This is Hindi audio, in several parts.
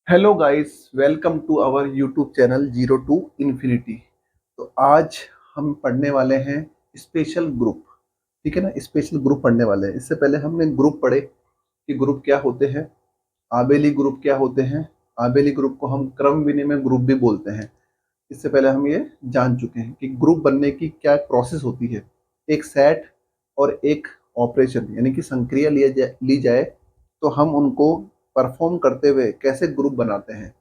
Hello guys, welcome to our YouTube channel zero to infinity. तो आज हम पढ़ने वाले हैं स्पेशल ग्रुप। ठीक है ना, स्पेशल ग्रुप पढ़ने वाले हैं। इससे पहले हमने ग्रुप पढ़े कि ग्रुप क्या होते हैं, आबेली ग्रुप क्या होते हैं। आबेली ग्रुप को हम क्रम विनिमय ग्रुप भी बोलते हैं। इससे पहले हम ये जान चुके हैं कि ग्रुप बनने की क्या प्रोसेस होती है। एक सेट और एक ऑपरेशन यानी कि संक्रिया ली जाए तो हम उनको परफॉर्म करते हुए कैसे ग्रुप बनाते हैं।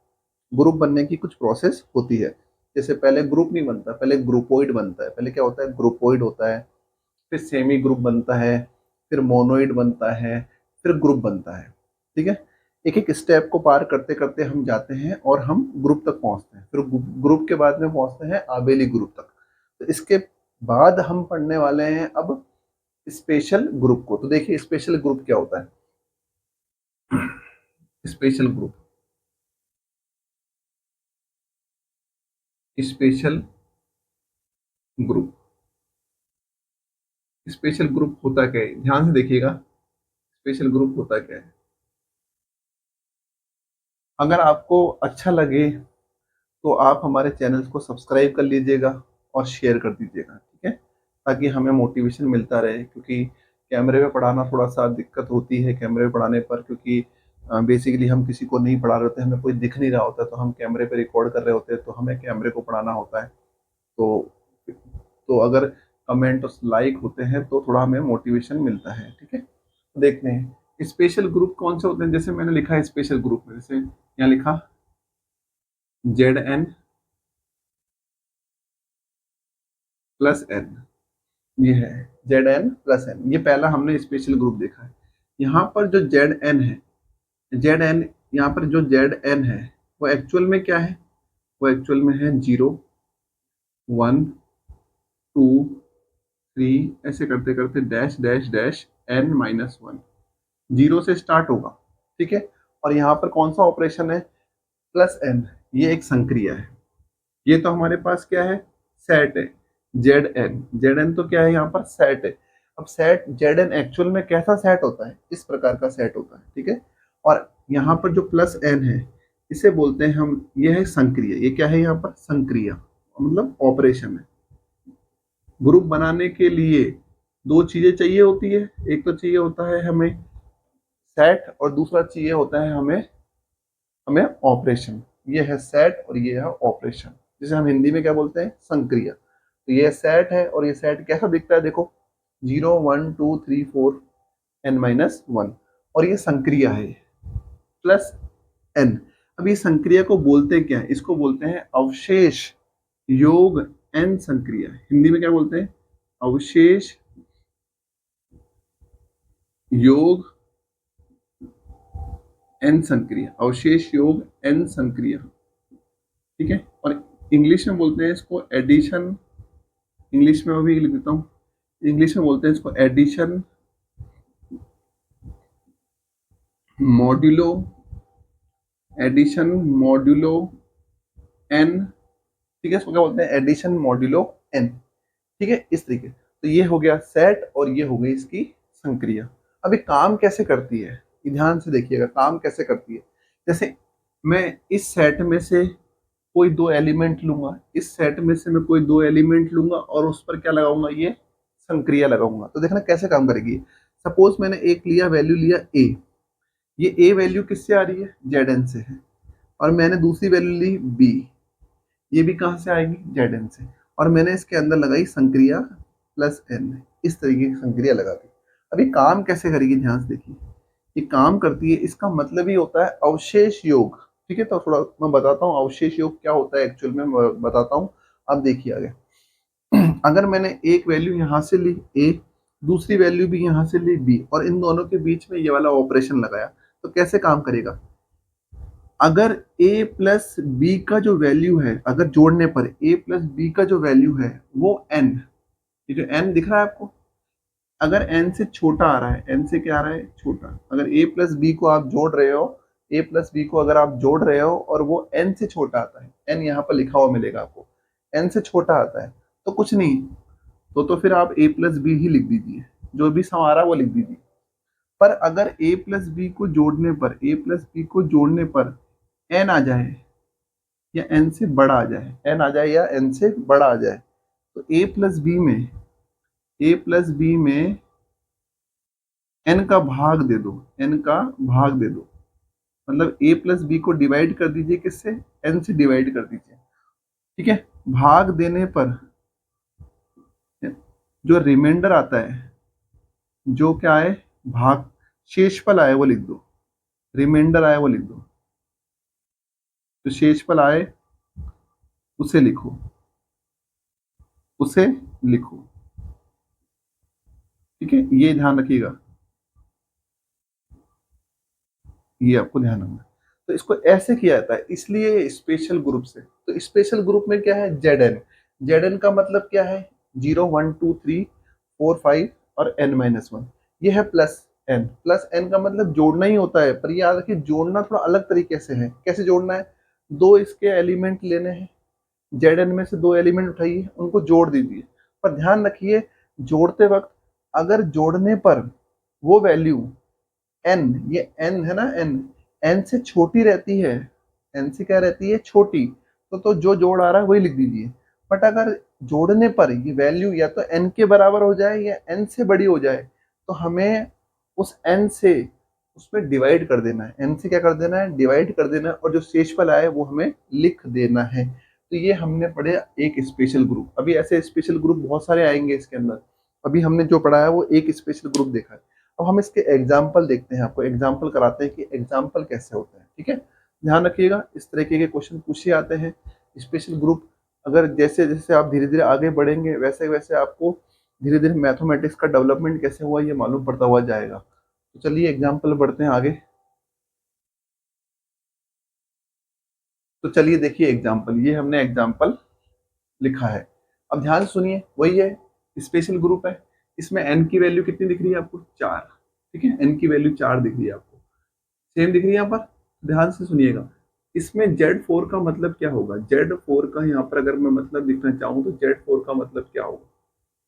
ग्रुप बनने की कुछ प्रोसेस होती है। जैसे पहले ग्रुप नहीं बनता, पहले ग्रुपोइड बनता है। पहले क्या होता है, ग्रुपोइड होता है, फिर सेमी ग्रुप बनता है, फिर मोनोइड बनता है, फिर ग्रुप बनता है। ठीक है, एक एक स्टेप को पार करते करते हम जाते हैं और हम ग्रुप तक पहुंचते हैं। फिर ग्रुप के बाद में पहुंचते हैं आबेली ग्रुप तक। तो इसके बाद हम पढ़ने वाले हैं अब स्पेशल ग्रुप को। तो देखिए स्पेशल ग्रुप क्या होता है। Special group, special group, special group होता क्या है, ध्यान से देखिएगा। स्पेशल ग्रुप होता क्या है। अगर आपको अच्छा लगे तो आप हमारे चैनल को सब्सक्राइब कर लीजिएगा और शेयर कर दीजिएगा। ठीक है, ताकि हमें मोटिवेशन मिलता रहे। क्योंकि कैमरे पे पढ़ाना थोड़ा सा दिक्कत होती है कैमरे पे पढ़ाने पर, क्योंकि बेसिकली हम किसी को नहीं पढ़ा रहे होते, हमें कोई दिख नहीं रहा होता, तो हम कैमरे पे रिकॉर्ड कर रहे होते हैं, तो हमें कैमरे को पढ़ाना होता है। तो अगर कमेंट और लाइक होते हैं तो थोड़ा हमें मोटिवेशन मिलता है। ठीक है, तो देखते हैं स्पेशल ग्रुप कौन से होते हैं। जैसे मैंने लिखा है स्पेशल ग्रुप में, जैसे यहाँ लिखा Zn+n, ये है Zn+n। ये पहला हमने स्पेशल ग्रुप देखा है। यहाँ पर जो Zn है, Zn, यहाँ पर जो Zn है वो एक्चुअल में क्या है, वो एक्चुअल में है 0 1 2 3, ऐसे करते करते डैश डैश डैश n-1, 0 से स्टार्ट होगा। ठीक है, और यहाँ पर कौन सा ऑपरेशन है, +n। ये एक संक्रिया है। ये तो हमारे पास क्या है, सेट है। Zn तो क्या है, यहाँ पर सेट है। अब सेट Zn एक्चुअल में कैसा सेट होता है, इस प्रकार का सेट होता है। ठीक है, और यहाँ पर जो +n है इसे बोलते हैं हम, ये है संक्रिया। ये क्या है, यहाँ पर संक्रिया मतलब ऑपरेशन है। ग्रुप बनाने के लिए दो चीजें चाहिए होती है। एक तो चाहिए होता है हमें सेट, और दूसरा चाहिए होता है हमें हमें ऑपरेशन। ये है सेट और ये है ऑपरेशन, जिसे हम हिंदी में क्या बोलते हैं, संक्रिया। तो ये सेट है और ये सेट कैसा दिखता है, देखो 0 1 2 3 4 n-1, और ये संक्रिया है +n। अब ये संक्रिया को बोलते क्या है, इसको बोलते हैं अवशेष योग n संक्रिया। हिंदी में क्या बोलते हैं, अवशेष योग n संक्रिया, अवशेष योग n संक्रिया। ठीक है, और इंग्लिश में बोलते हैं इसको एडिशन। इंग्लिश में मैं भी लिख देता हूँ, इंग्लिश में बोलते हैं इसको addition modulo, addition modulo n। ठीक है, इसको क्या बोलते हैं, एडिशन मॉड्यूलो n। ठीक है, इस तरीके। तो ये हो गया सेट और ये हो गई इसकी संक्रिया। अब ये काम कैसे करती है, ये ध्यान से देखिएगा, काम कैसे करती है। जैसे मैं इस सेट में से कोई दो एलिमेंट लूंगा, इस सेट में से मैं कोई दो एलिमेंट लूंगा और उस पर क्या लगाऊंगा, ये संक्रिया लगाऊंगा। तो देखना कैसे काम करेगी। सपोज मैंने एक लिया, वैल्यू लिया a, ये a वैल्यू किससे आ रही है, Zn से है। और मैंने दूसरी वैल्यू ली b, ये भी कहाँ से आएगी, Zn से। और मैंने इसके अंदर लगाई संक्रिया +n, इस तरीके की संक्रिया लगा दी। अब ये काम कैसे करेगी, ध्यान से देखिए। ये काम करती है, इसका मतलब ही होता है अवशेष योग। ठीक है, तो थोड़ा मैं बताता हूँ अवशेष योग क्या होता है एक्चुअल में, मैं बताता हूँ। अब देखिए आगे, अगर मैंने एक वैल्यू यहाँ से ली a, दूसरी वैल्यू भी यहाँ से ली b, और इन दोनों के बीच में ये वाला ऑपरेशन लगाया, तो कैसे काम करेगा। अगर a प्लस बी का जो वैल्यू है, अगर जोड़ने पर a प्लस बी का जो वैल्यू है वो n, ये जो n दिख रहा है आपको, अगर n से छोटा आ रहा है, n से क्या आ रहा है, छोटा, अगर a प्लस बी को आप जोड़ रहे हो, a प्लस बी को अगर आप जोड़ रहे हो और वो n से छोटा आता है, n यहाँ पर लिखा हुआ मिलेगा आपको, n से छोटा आता है, तो कुछ नहीं, तो फिर आप a प्लस बी ही लिख दीजिए, जो भी सम आ रहा है वो लिख दीजिए। पर अगर a प्लस बी को जोड़ने पर, a प्लस बी को जोड़ने पर एन आ जाए या एन से बड़ा आ जाए, एन आ जाए या एन से बड़ा आ जाए, तो ए प्लस बी में एन का भाग दे दो, एन का भाग दे दो, मतलब ए प्लस बी को डिवाइड कर दीजिए, किससे, एन से डिवाइड कर दीजिए। ठीक है, भाग देने पर जो रिमाइंडर आता है, जो क्या है, भाग शेषफल आए वो लिख दो, रिमाइंडर आए वो लिख दो, तो शेषफल आए उसे लिखो, उसे लिखो। ठीक है, ये ध्यान रखिएगा, ये आपको ध्यान रखना है। तो इसको ऐसे किया जाता है, इसलिए स्पेशल ग्रुप से। तो स्पेशल ग्रुप में क्या है, जेड एन, जेड एन का मतलब क्या है, 0 1 2 3 4 5 और n-1, ये है प्लस एन। प्लस एन का मतलब जोड़ना ही होता है, पर याद रखिए जोड़ना थोड़ा अलग तरीके से है। कैसे जोड़ना है, दो इसके एलिमेंट लेने हैं, जेड एन में से दो एलिमेंट उठाइए, उनको जोड़ दीजिए। पर ध्यान रखिए जोड़ते वक्त अगर जोड़ने पर वो वैल्यू एन, ये एन है ना, एन एन से छोटी रहती है, एन से क्या रहती है, छोटी, तो जो जोड़ आ रहा है वही लिख दीजिए। बट अगर जोड़ने पर ये वैल्यू या तो एन के बराबर हो जाए या एन से बड़ी हो जाए, तो हमें उस एन से उसमें डिवाइड कर देना है, एन से क्या कर देना है, डिवाइड कर देना है, और जो शेषफल आए वो हमें लिख देना है। तो ये हमने पढ़े एक स्पेशल ग्रुप। अभी ऐसे स्पेशल ग्रुप बहुत सारे आएंगे इसके अंदर, अभी हमने जो पढ़ा है वो एक स्पेशल ग्रुप देखा है। अब हम इसके एग्जाम्पल देखते हैं, आपको एग्जाम्पल कराते हैं कि एग्जाम्पल कैसे होते हैं। ठीक है, ध्यान रखिएगा, इस तरीके के क्वेश्चन पूछे जाते हैं। स्पेशल ग्रुप अगर जैसे जैसे आप धीरे धीरे आगे बढ़ेंगे, वैसे वैसे आपको धीरे धीरे मैथमेटिक्स का डेवलपमेंट कैसे हुआ ये मालूम पड़ता हुआ जाएगा। तो चलिए एग्जाम्पल बढ़ते हैं आगे। तो चलिए देखिए एग्जाम्पल, ये हमने एग्जाम्पल लिखा है। अब ध्यान सुनिए, वही है, स्पेशल ग्रुप है, इसमें एन की वैल्यू कितनी दिख रही है आपको, 4। ठीक है, एन की वैल्यू 4 दिख रही है आपको, सेम दिख रही है यहाँ पर। ध्यान से सुनिएगा, इसमें Z4 का मतलब क्या होगा, Z4 का यहाँ पर अगर मैं मतलब लिखना चाहूँ तो Z4 का मतलब क्या होगा,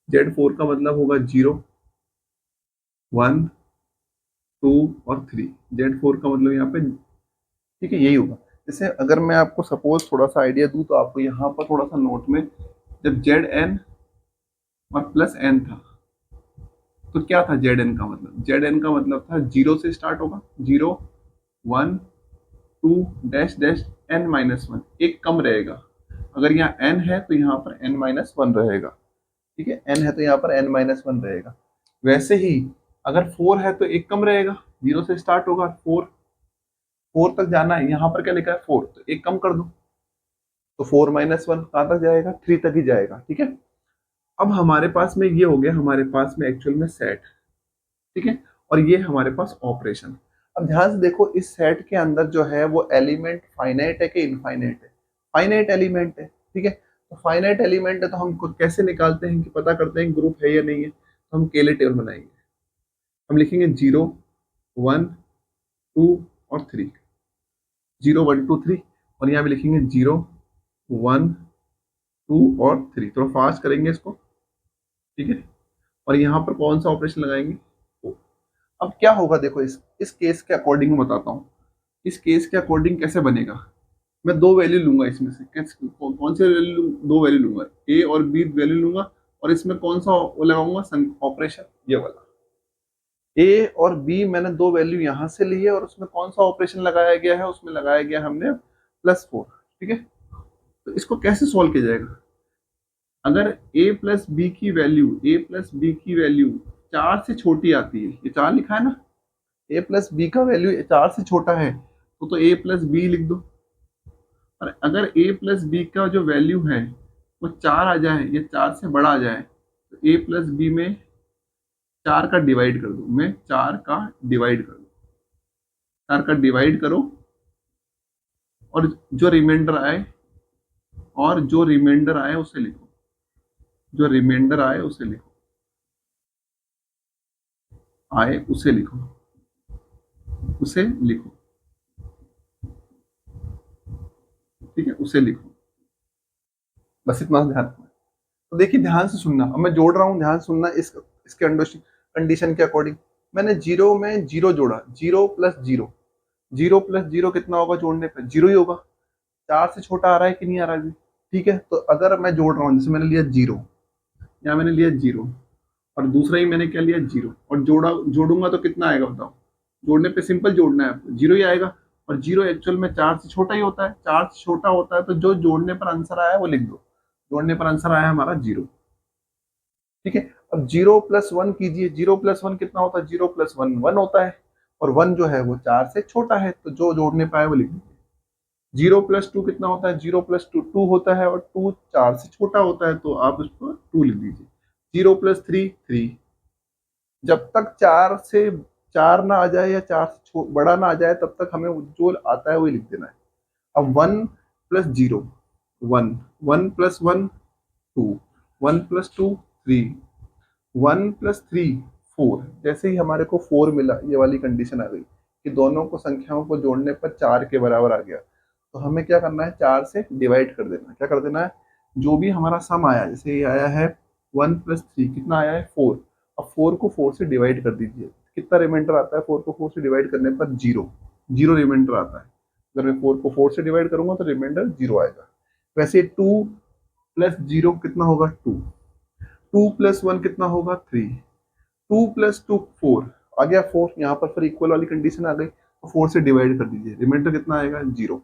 Z4 का मतलब होगा 0 1 2 और 3। Z4 का मतलब यहाँ पे, ठीक है, यही होगा। जैसे अगर मैं आपको सपोज थोड़ा सा आइडिया दूं, तो आपको यहाँ पर थोड़ा सा नोट में, जब ZN और प्लस एन था, तो क्या था ZN का मतलब, ZN का मतलब था 0 से स्टार्ट होगा, 0 1 2 डैश डैश n-1, एक कम रहेगा। अगर यहाँ n है तो यहाँ पर n-1 रहेगा। ठीक है, n है तो यहाँ पर n-1 रहेगा। वैसे ही अगर 4 है तो एक कम रहेगा, 0 से स्टार्ट होगा, 4 तक जाना है, यहाँ पर क्या लिखा है 4, तो एक कम कर दो, तो 4-1 कहाँ तक जाएगा, 3 तक ही जाएगा। ठीक है, अब हमारे पास में ये हो गया, हमारे पास में एक्चुअल में सेट। ठीक है, और ये हमारे पास ऑपरेशन। अब ध्यान से देखो, इस सेट के अंदर जो है वो एलिमेंट फाइनाइट है कि इनफाइनाइट है, फाइनाइट एलिमेंट है। ठीक है, तो फाइनाइट एलिमेंट है तो हम कैसे निकालते हैं कि पता करते हैं ग्रुप है या नहीं है, तो हम केले टेबल बनाएंगे। हम लिखेंगे 0 1 2 और 3, 0 1 2 3, और यहाँ भी लिखेंगे 0 1 2 और 3। थोड़ा फास्ट करेंगे इसको। ठीक है, और यहाँ पर कौन सा ऑपरेशन लगाएंगे, अब क्या होगा देखो, इस केस के अकॉर्डिंग मैं बताता हूँ, इस केस के अकॉर्डिंग कैसे बनेगा। मैं दो वैल्यू लूंगा इसमें से, कौन से वैल्यू, दो वैल्यू लूंगा, ए और बी वैल्यू लूंगा, और इसमें कौन सा वो लगाऊंगा ऑपरेशन, ये वाला। ए और बी मैंने दो वैल्यू यहाँ से ली है, और उसमें कौन सा ऑपरेशन लगाया गया है, उसमें लगाया गया हमने +4। ठीक है, तो इसको कैसे सॉल्व किया जाएगा, अगर a प्लस बी की वैल्यू, a प्लस बी की वैल्यू 4 से छोटी आती है, ये 4 लिखा है ना, a प्लस बी का वैल्यू 4 से छोटा है, तो a प्लस बी लिख दो। और अगर a प्लस बी का जो वैल्यू है वो 4 आ जाए या 4 से बड़ा आ जाए, तो a प्लस बी में 4 का डिवाइड कर दो, मैं 4 का डिवाइड कर दो, 4 का डिवाइड करो, और जो रिमाइंडर आए, और जो रिमाइंडर आए उसे लिखो, जो रिमाइंडर आए उसे लिखो, आए उसे लिखो, उसे लिखो। ठीक है, उसे लिखो, बस इतना ध्यान रखना। तो देखिए ध्यान से सुनना, अब मैं जोड़ रहा हूँ, ध्यान सुनना, इसके कंडीशन के अकॉर्डिंग। मैंने 0 में 0 जोड़ा, 0 + 0, जीरो प्लस जीरो कितना होगा जोड़ने पे? जीरो ही होगा। चार से छोटा आ रहा है कि नहीं आ रहा है अभी? ठीक है, तो अगर मैं जोड़ रहा हूँ, जैसे मैंने लिया जीरो, या मैंने लिया जीरो, और दूसरा ही मैंने क्या लिया जीरो, और जोड़ूंगा तो कितना आएगा बताओ? जोड़ने पे सिंपल जोड़ना है आपको, जीरो ही आएगा। और जीरो एक्चुअल में चार से छोटा ही होता है, चार से छोटा होता है तो जो जोड़ने पर आंसर आया है वो लिख दो। जोड़ने पर आंसर आया है हमारा जीरो। ठीक है, अब जीरो प्लस वन कीजिए, जीरो प्लस वन कितना होता है? जीरो प्लस वन वन होता है, और वन जो है वो चार से छोटा है, तो जो जोड़ने पे आए वो लिख दीजिए। जीरो प्लस टू कितना होता है? जीरो प्लस टू टू होता है, और टू चार से छोटा होता है, तो आप उसको टू लिख दीजिए। Zero plus three three. जब तक चार से चार ना आ जाए या चार से बड़ा ना आ जाए तब तक हमें जो आता है वही लिख देना है। अब one plus zero one, one plus one two, one plus two three, one plus three four. जैसे ही हमारे को फोर मिला, ये वाली कंडीशन आ गई कि दोनों को संख्याओं को जोड़ने पर चार के बराबर आ गया, तो हमें क्या करना है? चार से डिवाइड कर देना है। क्या कर देना है? जो भी हमारा सम आया, जैसे ये आया है वन प्लस थ्री, कितना आया है? फोर। अब फोर को फोर से डिवाइड कर दीजिए, कितना रिमाइंडर आता है? फोर को फोर से डिवाइड करने पर जीरो, जीरो रिमाइंडर आता है। अगर मैं फोर को फोर से डिवाइड करूंगा तो रिमाइंडर जीरो आएगा। वैसे टू प्लस जीरो कितना होगा? टू। टू प्लस वन कितना होगा? Three. Two plus two four, आ गया फोर, यहाँ पर फिर इक्वल वाली कंडीशन आ गई, तो फोर से डिवाइड कर दीजिए, रिमाइंडर कितना आएगा? जीरो।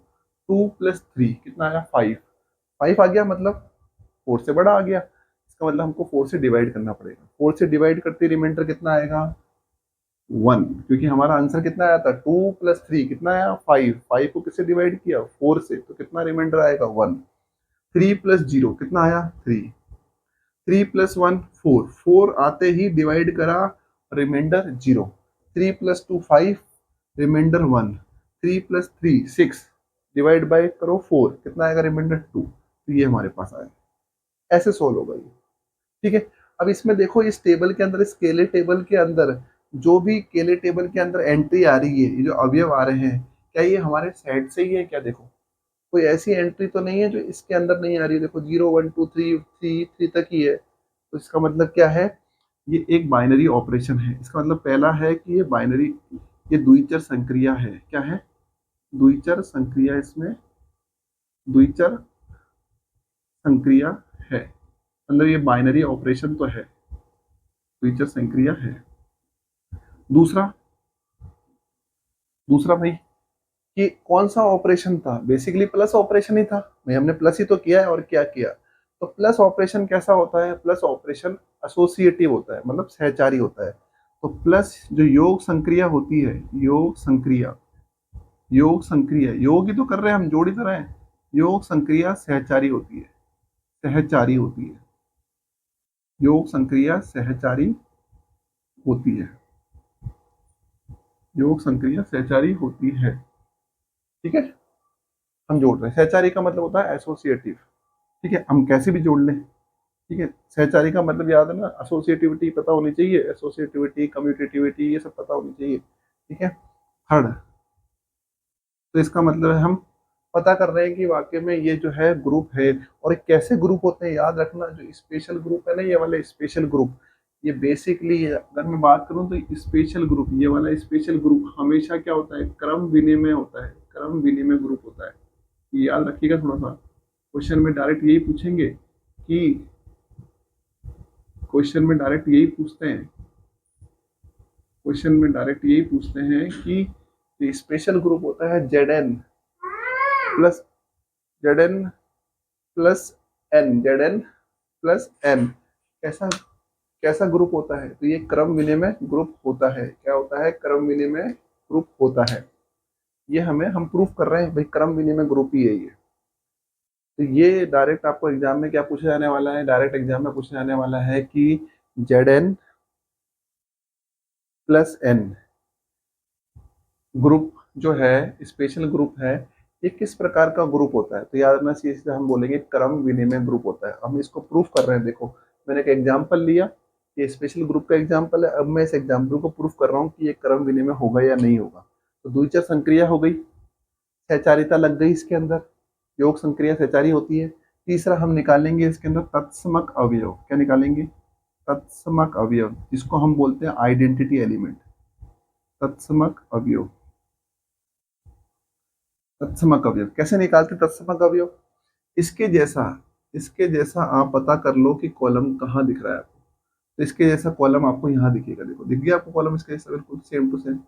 टू प्लस थ्री कितना आया? फाइव। फाइव आ गया, मतलब फोर से बड़ा आ गया, इसका मतलब हमको फोर से डिवाइड करना पड़ेगा। फोर से डिवाइड करते रिमाइंडर कितना आएगा? वन, क्योंकि हमारा आंसर कितना आया था? टू प्लस थ्री कितना आया? फाइव। फाइव को किससे डिवाइड किया? फोर से, तो कितना रिमाइंडर आएगा? वन। थ्री प्लस जीरो कितना आया? Three. Three plus one four, four आते ही डिवाइड करा, remainder zero. Three plus two five, remainder one. Three plus three six, divide by करो फोर, कितना आएगा? Remainder two. तो ये हमारे पास आया। ऐसे सोल्व होगा ये। ठीक है, अब इसमें देखो, इस टेबल के अंदर, इस केले टेबल के अंदर, जो भी केले टेबल के अंदर एंट्री आ रही है, ये जो अवयव आ रहे हैं, क्या ये हमारे सेट से ही है क्या? देखो, कोई ऐसी एंट्री तो नहीं है जो इसके अंदर नहीं आ रही है। देखो, zero one two three, three three तक ही है, तो इसका मतलब क्या है? ये एक बाइनरी ऑपरेशन है। इसका मतलब पहला है कि ये बाइनरी, ये द्विचर संक्रिया है। क्या है? द्विचर संक्रिया। इसमें द्विचर संक्रिया है, मतलब ये बाइनरी ऑपरेशन तो है, द्विचर संक्रिया है। दूसरा, दूसरा भाई, कि कौन सा ऑपरेशन था? बेसिकली प्लस ऑपरेशन ही था भाई, हमने प्लस ही तो किया है, और क्या किया? तो प्लस ऑपरेशन कैसा होता है? प्लस ऑपरेशन एसोसिएटिव होता है, मतलब सहचारी होता है। तो प्लस जो योग संक्रिया होती है, योग संक्रिया, योग संक्रिया, योग ही तो कर रहे हैं हम, जोड़ ही तो रहे हैं। योग संक्रिया सहचारी होती है, सहचारी होती है। योग संक्रिया सहचारी होती है, योग संक्रिया सहचारी होती है। ठीक है, हम जोड़ रहे हैं। सहचारी का मतलब होता है एसोसिएटिव। ठीक है, हम कैसे भी जोड़ लें। ठीक है, सहचारी का मतलब याद है ना? एसोसिएटिविटी पता होनी चाहिए, एसोसिएटिविटी, कम्यूटेटिविटी, ये सब पता होनी चाहिए। ठीक है। थर्ड, तो इसका मतलब है हम पता कर रहे हैं कि वाकई में ये जो है ग्रुप है। और ये कैसे ग्रुप होते हैं याद रखना, जो स्पेशल ग्रुप है ना, ये वाले स्पेशल ग्रुप, ये बेसिकली अगर मैं बात करूं तो स्पेशल ग्रुप, ये वाला स्पेशल ग्रुप हमेशा क्या होता है? क्रम विनिमय होता है, क्रम विनिमय ग्रुप होता है। ये याद रखिएगा थोड़ा सा, क्वेश्चन में डायरेक्ट यही पूछेंगे कि, क्वेश्चन में डायरेक्ट यही पूछते हैं, क्वेश्चन में डायरेक्ट यही पूछते हैं कि स्पेशल ग्रुप होता है plus Z N plus N, Z N plus N. कैसा, कैसा ग्रुप होता है? तो ये क्रम विनिमय ग्रुप होता है। क्या होता है? क्रम विनिमय ग्रुप होता है। ये हम प्रूफ कर रहे हैं भाई, क्रम विनिमय ग्रुप ही है ये। तो ये डायरेक्ट आपको एग्जाम में क्या पूछा जाने वाला है? डायरेक्ट एग्जाम में पूछा जाने वाला है कि Z N plus N group जो है, स्पेशल ग्रुप है, ये किस प्रकार का ग्रुप होता है? तो याद रखना, सीधे हम बोलेंगे क्रम विनिमय ग्रुप होता है। हम इसको प्रूफ कर रहे हैं। देखो, मैंने एक एग्जांपल लिया, ये स्पेशल ग्रुप का एग्जांपल है। अब मैं इस एग्जांपल को प्रूफ कर रहा हूँ कि ये क्रम विनिमय होगा या नहीं होगा। तो द्विचर संक्रिया हो गई, सहचारिता लग गई इसके अंदर, योग संक्रिया सहचारी होती है। तीसरा हम निकालेंगे इसके अंदर तत्समक अवयव। क्या निकालेंगे? तत्समक अवयव, जिसको हम बोलते हैं आइडेंटिटी एलिमेंट, तत्समक अवयव। तत्समक अवयव कैसे निकालते तत्समक अवयव? इसके जैसा इसके जैसा आप पता कर लो कि कॉलम कहाँ दिख रहा है आपको। तो इसके जैसा कॉलम आपको यहाँ दिखेगा, देखो दिख गया आपको कॉलम इसके जैसा बिल्कुल सेम टू सेम।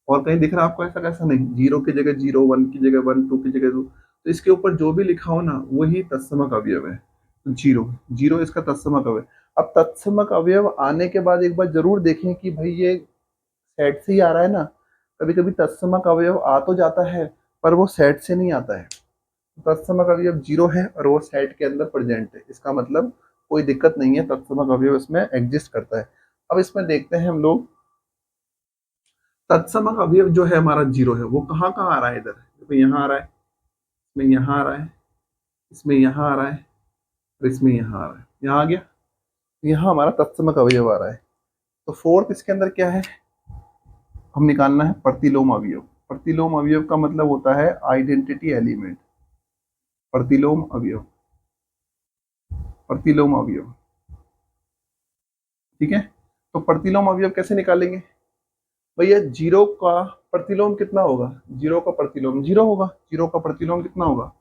और कहीं दिख रहा है आपको ऐसा कैसा? नहीं, जीरो की जगह जीरो, वन की जगह वन, टू की जगह टू। तो इसके ऊपर जो भी लिखा हो ना वही तत्समक अवयव है। तो जीरो जीरो इसका तत्समक अवयव। अब तत्समक अवयव आने के बाद एक बार जरूर देखें कि भाई ये सेट से ही आ रहा है ना। कभी कभी तत्समक अवयव आ तो जाता है पर वो सेट से नहीं आता है। तत्समक अवयव जीरो है और वो सेट के अंदर प्रेजेंट है, इसका मतलब कोई दिक्कत नहीं है, तत्समक अवयव इसमें एग्जिस्ट करता है। अब इसमें देखते हैं हम लोग, तत्समक अवयव जो है हमारा जीरो है वो कहाँ कहाँ आ रहा है? इधर देखो, यहाँ आ रहा है, इसमें यहाँ आ रहा है, इसमें यहाँ आ रहा है, और इसमें यहाँ आ रहा है। यहाँ आ गया, यहाँ हमारा तत्समक अवयव आ रहा है। तो फोर्थ इसके अंदर क्या है, हम निकालना है प्रतिलोम अवयव। प्रतिलोम अवयव का मतलब होता है आइडेंटिटी एलिमेंट। प्रतिलोम अवयव, प्रतिलोम अवयव, ठीक है। तो प्रतिलोम अवयव कैसे निकालेंगे भैया? जीरो का प्रतिलोम कितना होगा? जीरो का प्रतिलोम जीरो होगा। जीरो का प्रतिलोम कितना होगा?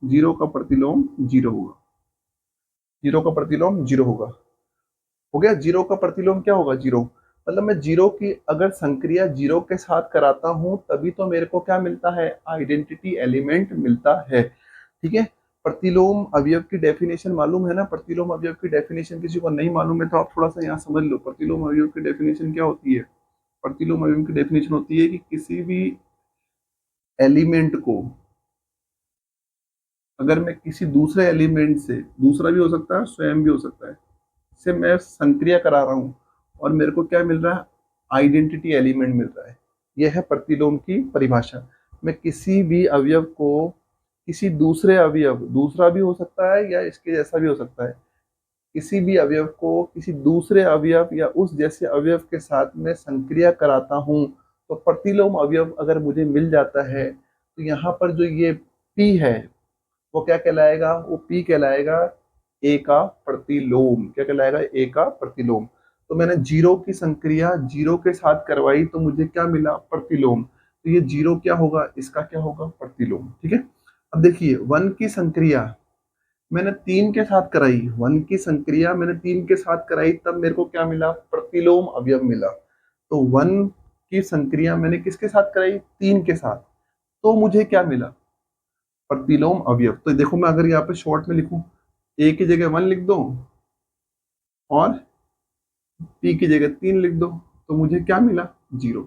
जीरो का प्रतिलोम जीरो होगा। जीरो का प्रतिलोम जीरो होगा। हो गया, जीरो का प्रतिलोम क्या होगा? जीरो। मतलब मैं जीरो की अगर संक्रिया जीरो के साथ कराता हूं तभी तो मेरे को क्या मिलता है? आइडेंटिटी एलिमेंट मिलता है, ठीक है। प्रतिलोम अवयव की डेफिनेशन मालूम है ना? प्रतिलोम अवयव की डेफिनेशन किसी को नहीं मालूम है तो आप थोड़ा सा यहाँ समझ लो। प्रतिलोम अवयव की डेफिनेशन क्या होती है? प्रतिलोम अवयव की डेफिनेशन होती है कि किसी भी एलिमेंट को अगर मैं किसी दूसरे एलिमेंट से, दूसरा भी हो सकता है स्वयं भी हो सकता है, से मैं संक्रिया करा रहा हूँ और मेरे को क्या मिल रहा है? आइडेंटिटी एलिमेंट मिल रहा है। यह है प्रतिलोम की परिभाषा। मैं किसी भी अवयव को किसी दूसरे अवयव, दूसरा भी हो सकता है या इसके जैसा भी हो सकता है, किसी भी अवयव को किसी दूसरे अवयव या उस जैसे अवयव के साथ में संक्रिया कराता हूं तो प्रतिलोम अवयव अगर मुझे मिल जाता है तो यहाँ पर जो ये पी है वो क्या कहलाएगा? वो पी कहलाएगा ए का प्रतिलोम। क्या कहलाएगा? ए का प्रतिलोम। तो मैंने जीरो की संक्रिया जीरो के साथ करवाई तो मुझे क्या मिला? प्रतिलोम। तो ये जीरो क्या होगा? इसका क्या होगा? प्रतिलोम, ठीक है। अब देखिए, वन की संक्रिया मैंने तीन के साथ कराई, वन की संक्रिया मैंने तीन के साथ कराई तब मेरे को क्या मिला? प्रतिलोम अवयव मिला। तो वन की संक्रिया मैंने किसके साथ कराई? तीन के साथ। तो मुझे क्या मिला? प्रतिलोम अवयव। तो देखो, मैं अगर यहाँ पे शॉर्ट में लिखूं, ए की जगह वन लिख दो और पी की जगह तीन लिख दो तो मुझे क्या मिला? जीरो।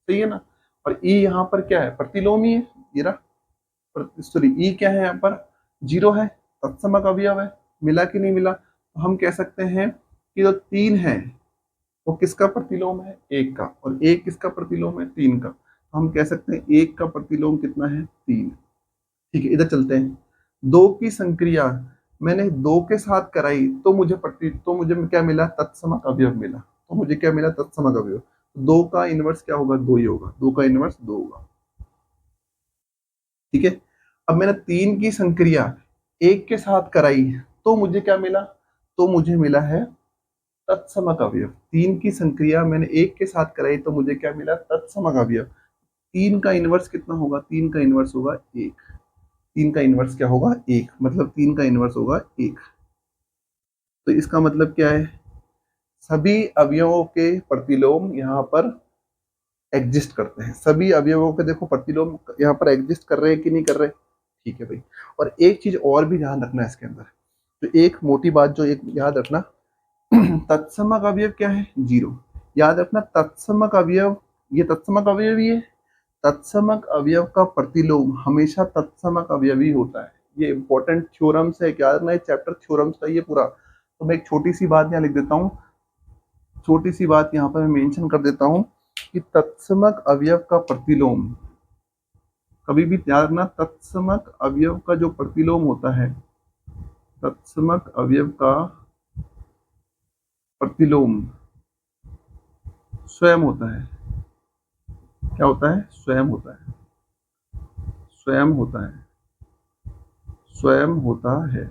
सही है ना? और ई यहाँ पर क्या है? प्रतिलोम ही है, ये रहा। सॉरी, ई क्या है यहाँ पर? जीरो है, तत्समक अवयव है। मिला कि नहीं मिला? तो हम कह सकते हैं कि जो तीन है वो किसका प्रतिलोम है? एक का। और एक किसका प्रतिलोम है? तीन का। तो हम कह सकते हैं एक का प्रतिलोम कितना है? तीन। ठीक है, इधर चलते हैं। दो की संक्रिया मैंने दो के साथ कराई तो मुझे क्या मिला? तत्समक अवयव मिला। तो मुझे क्या मिला? तत्समक अवयव। दो का इनवर्स क्या होगा? दो ही होगा। दो का इनवर्स दो होगा, ठीक है। अब मैंने तीन की संक्रिया एक के साथ कराई तो मुझे क्या मिला? तो मुझे मिला है तत्समक अवयव। तीन की संक्रिया मैंने एक के साथ कराई तो मुझे क्या मिला? तत्समक अवयव। तीन का इनवर्स कितना होगा? तीन का इनवर्स होगा एक। तीन का इनवर्स क्या होगा? एक। मतलब तीन का इनवर्स होगा एक। तो इसका मतलब क्या है? सभी अवयवों के प्रतिलोम यहाँ पर एग्जिस्ट करते हैं। सभी अवयवों के देखो प्रतिलोम यहाँ पर एग्जिस्ट कर रहे हैं कि नहीं कर रहे? ठीक है भाई। और एक चीज और भी ध्यान रखना है इसके अंदर, तो एक मोटी बात जो एक याद रखना, तत्समक अवयव क्या है? जीरो। याद रखना, तत्समक अवयव, ये तत्समक अवयव ही है। तत्समक अवयव का प्रतिलोम हमेशा तत्समक अवयव ही होता है। ये इंपॉर्टेंट थ्योरम्स है, याद रखना, चैप्टर थ्योरम्स का ये पूरा। तो मैं एक छोटी सी बात यहाँ लिख देता हूँ, छोटी सी बात यहाँ पर मैं मेंशन कर देता हूँ कि तत्समक अवयव का प्रतिलोम, कभी भी याद रखना, तत्समक अवयव का जो प्रतिलोम होता है, तत्समक अवयव का प्रतिलोम स्वयं होता है। क्या होता है? स्वयं होता है। स्वयं होता है। स्वयं होता है।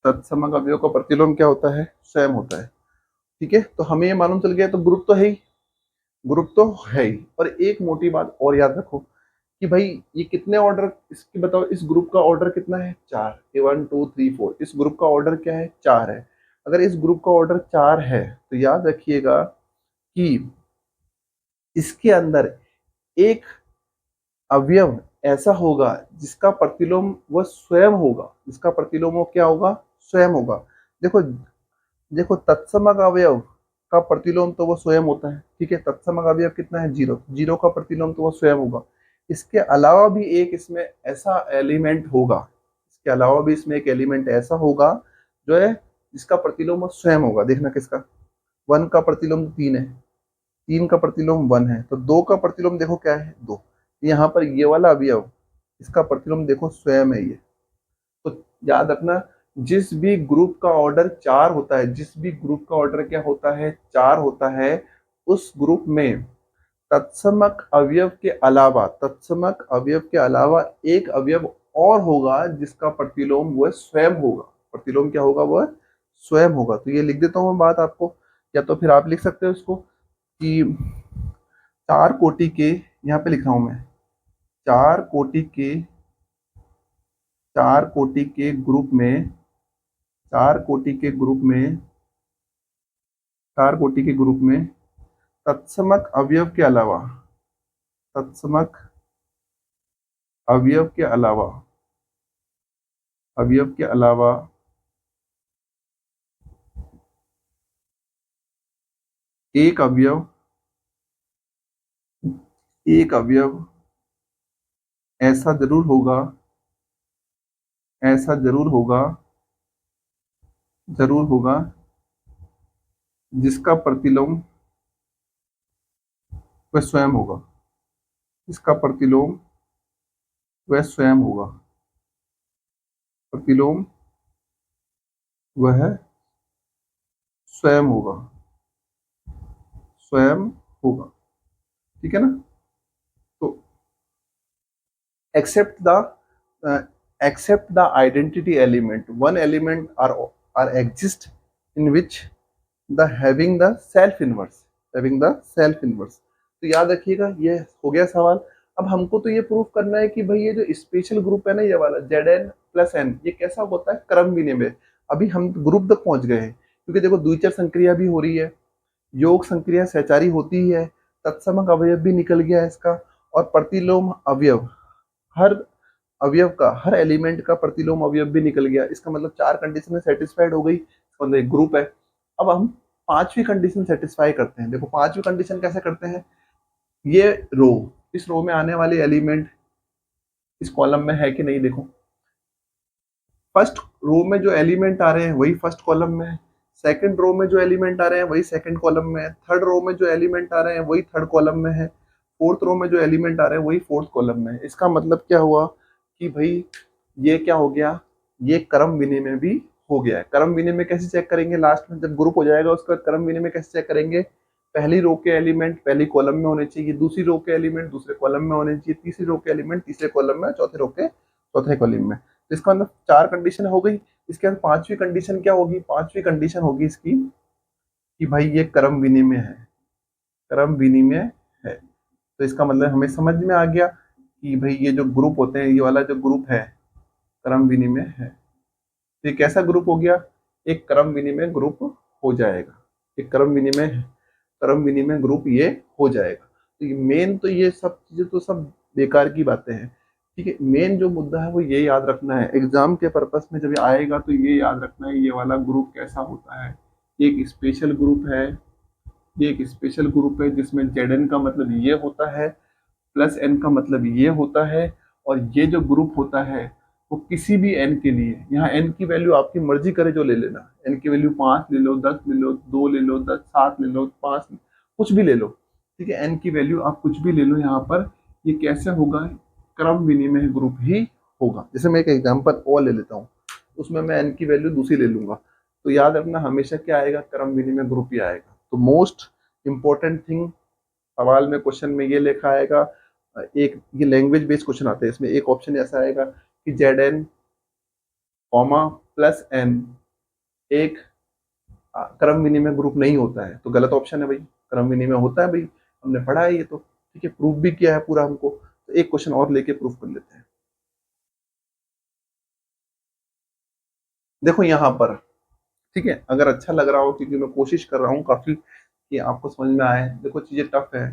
तत्समक अवयव का प्रतिलोम क्या होता है? स्वयं होता है, ठीक है। तो हमें ये मालूम चल गया, तो ग्रुप तो है ही। ग्रुप तो है ही। और एक मोटी बात और याद रखो कि भाई ये कितने ऑर्डर, इसकी बताओ, इस ग्रुप का ऑर्डर कितना है, 4, ए 1 2 3 4, इस ग्रुप का ऑर्डर क्या है, 4 है। अगर इस ग्रुप का ऑर्डर 4 है तो याद रखिएगा कि इसके अंदर एक अवयव ऐसा होगा जिसका प्रतिलोम वह स्वयं होगा, जिसका प्रतिलोम वो क्या होगा, स्वयं होगा। देखो, देखो तत्समक अवयव का प्रतिलोम तो वो स्वयं होता है, ठीक है, तत्समक अवयव कितना है, 0, 0 का प्रतिलोम तो वो स्वयं होगा। इसके अलावा भी एक इसमें ऐसा एलिमेंट होगा, इसके अलावा भी इसमें एक एलिमेंट ऐसा होगा जो है जिसका प्रतिलोम वो स्वयं होगा। देखना किसका, 1 का प्रतिलोम 3 है, 3 का प्रतिलोम 1 है, तो 2 का प्रतिलोम देखो क्या है, 2। यहाँ पर ये वाला अवयव, इसका प्रतिलोम देखो स्वयं है ये। तो याद रखना, जिस भी ग्रुप का ऑर्डर 4 होता है, जिस भी ग्रुप का ऑर्डर क्या होता है, 4 होता है, उस ग्रुप में तत्समक अवयव के अलावा, तत्समक अवयव के अलावा एक अवयव और होगा जिसका प्रतिलोम वह स्वयं होगा। प्रतिलोम क्या होगा, वह स्वयं होगा। तो ये लिख देता हूँ मैं बात आपको, या तो फिर आप लिख सकते हो इसको कि 4 कोटि के, यहाँ पे लिख रहा हूं मैं, 4 कोटि के, 4 कोटि के ग्रुप में, 4 कोटि के ग्रुप में, 4 कोटि के ग्रुप में तत्समक अवयव के अलावा, तत्समक अवयव के अलावा, अवयव के अलावा एक अवयव, एक अवयव ऐसा जरूर होगा, ऐसा जरूर होगा, जरूर होगा जिसका प्रतिलोम वह स्वयं होगा, जिसका प्रतिलोम वह स्वयं होगा, प्रतिलोम वह स्वयं होगा, स्वयं होगा, ठीक है ना। तो except the, except the identity element, one element are exist in which the having the self inverse, having the self inverse. तो याद रखिएगा ये हो गया सवाल। अब हमको तो ये प्रूफ करना है कि भाई ये जो स्पेशल ग्रुप है ना, ये वाला Zn+n, ये कैसा होता है, क्रम विनिमय। अभी हम ग्रुप तक पहुंच गए हैं, क्योंकि देखो द्विचर संक्रिया भी हो रही है, योग संक्रिया सहचारी होती ही है, तत्समक अवयव भी निकल गया है इसका, और प्रतिलोम अवयव, हर अवयव का, हर एलिमेंट का प्रतिलोम अवयव भी निकल गया। इसका मतलब 4 कंडीशन सेटिस्फाइड हो गई, मतलब एक ग्रुप है। अब हम 5वीं कंडीशन सेटिस्फाई करते हैं। देखो 5वीं कंडीशन कैसे करते हैं, ये रो, इस रो में आने वाले एलिमेंट इस कॉलम में है कि नहीं, देखो फर्स्ट रो में जो एलिमेंट आ रहे हैं वही फर्स्ट कॉलम में है, सेकंड रो में जो एलिमेंट आ रहे हैं वही सेकंड कॉलम में है, थर्ड रो में जो एलिमेंट आ रहे हैं वही थर्ड कॉलम में है, फोर्थ रो में जो एलिमेंट आ रहे हैं वही फोर्थ कॉलम में है। इसका मतलब क्या हुआ कि भाई ये क्या हो गया, ये क्रम विनिमय भी हो गया है। क्रम विनिमय कैसे चेक करेंगे, लास्ट में जब ग्रुप हो जाएगा उसके बाद क्रम विनिमय कैसे चेक करेंगे, पहली रो के एलिमेंट पहली कॉलम में होने चाहिए, दूसरी रो के एलिमेंट दूसरे कॉलम में होने चाहिए, तीसरी रो के एलिमेंट तीसरे कॉलम में, चौथे रो के चौथे कॉलम में। तो इसका मतलब 4 कंडीशन हो गई। इसके बाद 5वीं कंडीशन क्या होगी, 5वीं कंडीशन होगी इसकी कि भाई ये क्रम विनिमय है, क्रम विनिमय है। तो इसका मतलब हमें समझ में आ गया कि भाई ये जो ग्रुप होते हैं, ये वाला जो ग्रुप है क्रम विनिमय है। तो ये कैसा ग्रुप हो गया, एक क्रम विनिमय ग्रुप हो जाएगा, एक क्रम विनिमय ग्रुप ये हो जाएगा। तो ये मेन, तो ये सब चीजें तो सब बेकार की बातें हैं, ठीक है। मेन जो मुद्दा है वो ये याद रखना है, एग्जाम के पर्पस में जब आएगा तो ये याद रखना है ये वाला ग्रुप कैसा होता है। ये एक स्पेशल ग्रुप है, ये एक स्पेशल ग्रुप है जिसमें Zn का मतलब ये होता है, प्लस n का मतलब ये होता है, और ये जो ग्रुप होता है वो किसी भी n के लिए, यहाँ n की वैल्यू आपकी मर्जी करे जो ले लेना, n की वैल्यू 5 ले लो, 10 ले लो, 2 ले लो, 10 7 ले लो, 5 कुछ भी ले लो, ठीक है, n की वैल्यू आप कुछ भी ले लो। यहाँ पर ये कैसे होगा, क्रम विनिमय ग्रुप ही होगा। जैसे मैं एक एग्जाम्पल और ले लेता हूँ, उसमें मैं n की वैल्यू दूसरी ले लूंगा, तो याद रखना हमेशा क्या आएगा, क्रम विनिमय ग्रुप ही आएगा। तो मोस्ट इंपॉर्टेंट थिंग सवाल में, क्वेश्चन में ये लिखा आएगा, एक ये लैंग्वेज बेस्ड क्वेश्चन आते हैं, इसमें एक ऑप्शन ऐसा आएगा कि Zn कॉमा प्लस n एक क्रम विनिमय ग्रुप नहीं होता है, तो गलत ऑप्शन है भाई, क्रम विनिमय होता है भाई, हमने पढ़ा है ये तो, ठीक है, प्रूफ भी किया है पूरा हमको। तो एक क्वेश्चन और लेके प्रूफ कर लेते हैं। देखो यहाँ पर, ठीक है, अगर अच्छा लग रहा हो, क्योंकि मैं कोशिश कर रहा हूँ काफी कि आपको समझ में आए। देखो चीजें टफ है,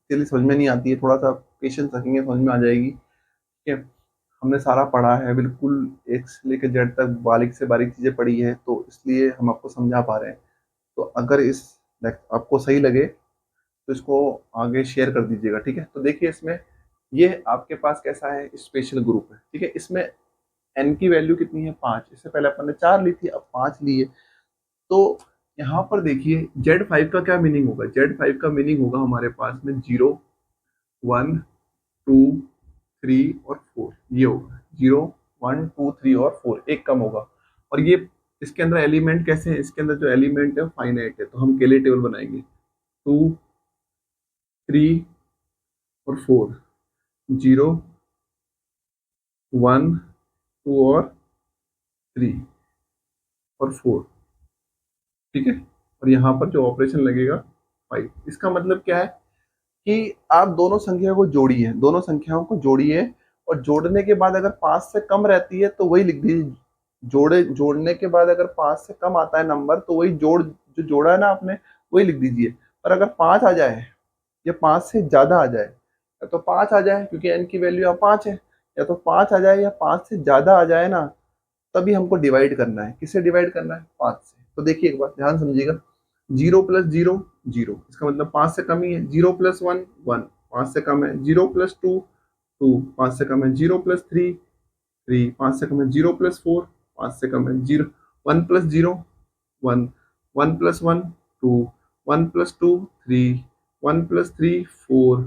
इसलिए समझ में नहीं आती है, थोड़ा सा पेशेंस रखेंगे समझ में आ जाएगी, ठीक है। हमने सारा पढ़ा है बिल्कुल, एक से लेकर जेड तक बारीक से बारीक चीजें पढ़ी है, तो इसलिए हम आपको समझा पा रहे हैं। तो अगर इस आपको सही लगे तो इसको आगे शेयर कर दीजिएगा, ठीक है। तो देखिए इसमें ये आपके पास कैसा है, स्पेशल ग्रुप है, ठीक है। इसमें एन की वैल्यू कितनी है, 5। इससे पहले अपन ने 4 ली थी, अब 5 ली है। तो यहाँ पर देखिए Z5 का क्या मीनिंग होगा, Z5 का मीनिंग होगा हमारे पास में 0, 1, 2, 3 और 4, ये होगा 0, 1, 2, 3 और 4, एक कम होगा। और ये इसके अंदर एलिमेंट कैसे हैं, इसके अंदर जो एलिमेंट है फाइनाइट है, तो हम केले टेबल बनाएंगे 2, 3 और 4, 0, 1, 2 और 3 और 4, ठीक है। और यहाँ पर जो ऑपरेशन लगेगा 5। इसका मतलब क्या है कि आप दोनों संख्या को जोड़िए, दोनों संख्याओं को जोड़िए, और जोड़ने के बाद अगर 5 से कम रहती है तो वही लिख दीजिए। जोड़ने के बाद अगर 5 से कम आता है नंबर, तो वही जो जोड़ा है ना आपने, वही लिख दीजिए। पर अगर 5 आ जाए या 5 से ज्यादा आ जाए, या तो 5 आ जाए क्योंकि एन की वैल्यू अब 5 है, या तो 5 आ जाए या 5 से ज्यादा आ जाए ना, तभी हमको डिवाइड करना है। किससे डिवाइड करना है, 5 से। तो देखिए एक बात ध्यान समझिएगा, 0 प्लस 0, 0, इसका मतलब 5 से कम ही है। 0 प्लस 1, 1, 5 से कम है। 0 प्लस 2, 2, 5 से कम है। 0 प्लस 3, 3, 5 से कम है। 0 प्लस 4, 5 से कम है। 0, 1 plus 0, 1, 1 plus 1, 2, 1 plus 2, 3, 1 plus 3, 4,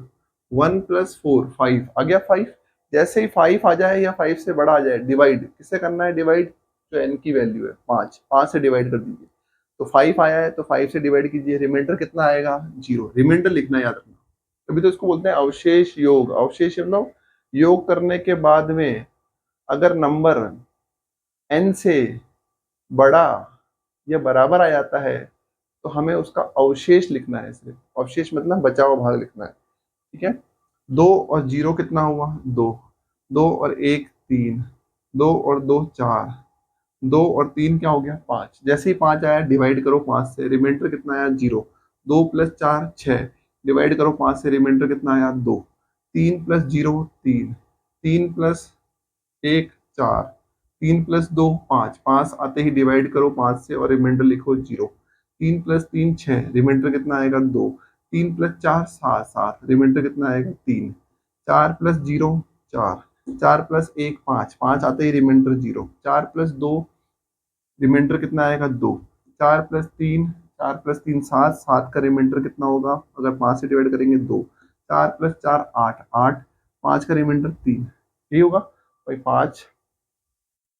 1 plus 4, 5 आ गया 5। जैसे ही 5 आ जाए या 5 से बड़ा आ जाए, डिवाइड किससे करना है, डिवाइड जो एन की वैल्यू है 5, 5 से डिवाइड कर दीजिए। तो 5 आया है तो 5 से डिवाइड कीजिए, रिमाइंडर कितना आएगा, 0। रिमाइंडर लिखना याद रखना, तभी तो इसको बोलते हैं अवशेष योग। अवशेष मतलब योग करने के बाद में अगर नंबर n से बड़ा या बराबर आ जाता है, तो हमें उसका अवशेष लिखना है। सिर्फ अवशेष मतलब बचा हुआ भाग लिखना है, ठीक है। 2 और 0 कितना हुआ, 2, 2 और 1, 3, 2 और 2, 4, 2 और 3 क्या हो गया, 5। जैसे ही 5 आया डिवाइड करो 5 से, रिमाइंडर कितना आया, 0। 2 प्लस 4, 6, डिवाइड करो 5 से, रिमाइंडर कितना आया, 2। 3 प्लस 0, 3, 3 प्लस 1, 4, 3 प्लस 2, 5, 5 आते ही डिवाइड करो 5 से और रिमाइंडर लिखो 0। 3 प्लस 3, 6, रिमाइंडर कितना आएगा, 2। 3 प्लस 4, 7, 7, रिमाइंडर कितना आएगा, 3। 4 प्लस 0, 4, 4 प्लस 1, 5, 5 आते ही रिमाइंडर 0। 4 प्लस 2, रिमाइंडर कितना आएगा, 2। 4 प्लस 3, 4 प्लस 3, 7, 7 का रिमाइंडर कितना होगा, अगर 5 से डिवाइड करेंगे, 2। 4 प्लस 4, 8, 8, 5 का रिमाइंडर 3, यही होगा भाई। 5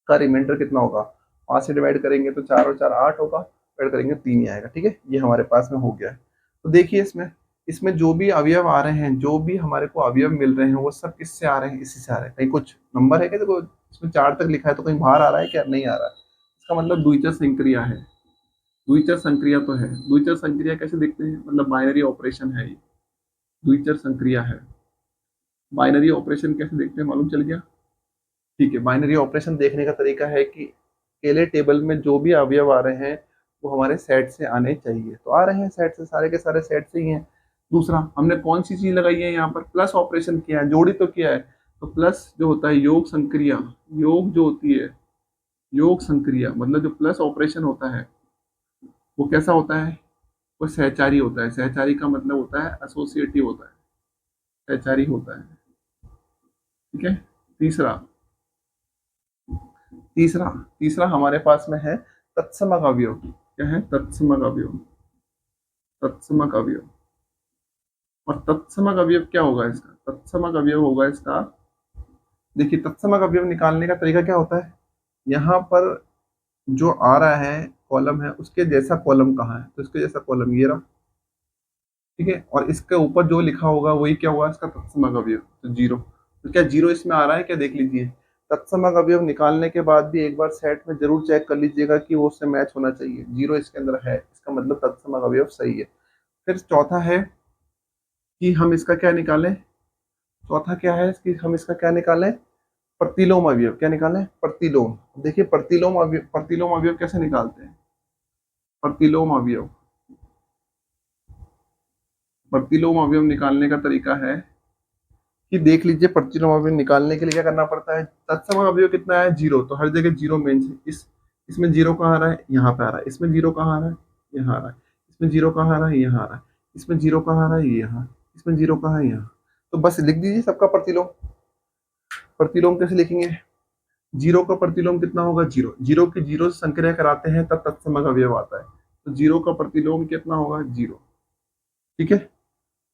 का रिमाइंडर कितना होगा, 5 से डिवाइड करेंगे तो 4 और 4 8 होगा, डिवाइड करेंगे 3 ही आएगा, ठीक है। ये हमारे पास में हो गया है। तो देखिए इसमें इसमें जो भी अवयव आ रहे हैं, जो भी हमारे को अवयव मिल रहे हैं, वो सब किससे आ रहे हैं, इसी से आ रहे हैं। कहीं कुछ नंबर है क्या, देखो इसमें 4 तक लिखा है, तो कहीं बाहर आ रहा है क्या, नहीं आ रहा है। इसका मतलब द्विचर संक्रिया है। द्विचर संक्रिया तो है। द्विचर संक्रिया कैसे देखते हैं, मतलब बाइनरी ऑपरेशन है ये, द्विचर संक्रिया है। बाइनरी ऑपरेशन कैसे देखते हैं, मालूम चल गया, ठीक है। बाइनरी ऑपरेशन देखने का तरीका है कि केले टेबल में जो भी अवयव आ रहे हैं वो हमारे सेट से आने चाहिए, तो आ रहे हैं सेट से, सारे के सारे सेट से ही हैं। दूसरा, हमने कौन सी चीज लगाई है यहाँ पर, प्लस ऑपरेशन किया है, जोड़ी तो किया है। तो प्लस जो होता है योग संक्रिया, योग जो होती है, योग संक्रिया मतलब जो प्लस ऑपरेशन होता है वो कैसा होता है, वो सहचारी होता है। सहचारी का मतलब होता है एसोसिएटिव होता है, सहचारी होता है, ठीक है। तीसरा तीसरा तीसरा हमारे पास में है तत्समक अवयव। क्या है, तत्समक अवयव। तत्समक अवयव। और तत्समक अवयव क्या होगा इसका, तत्समक अवयव होगा इसका, देखिए तत्समक अवयव निकालने का तरीका क्या होता है, यहाँ पर जो आ रहा है कॉलम है, उसके जैसा कॉलम कहाँ है, तो इसके जैसा कॉलम ये रहा, ठीक है। और इसके ऊपर जो लिखा होगा वही क्या होगा, इसका तत्समक अवयव, तो 0। तो क्या 0 इसमें आ रहा है क्या, देख लीजिए। तत्समक अवयव निकालने के बाद भी एक बार सेट में जरूर चेक कर लीजिएगा कि वो उससे मैच होना चाहिए। 0 इसके अंदर है, इसका मतलब तत्समक अवयव सही है। फिर चौथा है कि हम इसका क्या निकालें, चौथा क्या है कि हम इसका क्या निकालें, प्रतिलोम अवयव। क्या निकालें, प्रतिलोम। देखिए प्रतिलोम अवयव कैसे निकालते हैं, प्रतिलोम अवयव, प्रतिलोम अवयव निकालने का तरीका है कि देख लीजिए, प्रतिलोम अवयव निकालने के लिए क्या करना पड़ता है, तत्सम अवयव कितना है, जीरो, तो हर जगह जीरो मेन से। इसमें जीरो कहाँ आ रहा है, यहाँ पे आ रहा है। इसमें जीरो कहाँ आ रहा है, यहाँ आ रहा है। इसमें जीरो कहाँ आ रहा है, यहाँ आ रहा है। इसमें जीरो कहाँ आ रहा है, यहाँ। इसमें जीरो कहाँ है, यहाँ। तो बस लिख दीजिए सबका प्रतिलोम। प्रतिलोम कैसे लिखेंगे, जीरो का प्रतिलोम कितना होगा, जीरो। जीरो की जीरो से संक्रिया कराते हैं तब तत्सम अवयव आता है, तो जीरो का प्रतिलोम कितना होगा, जीरो। ठीक है।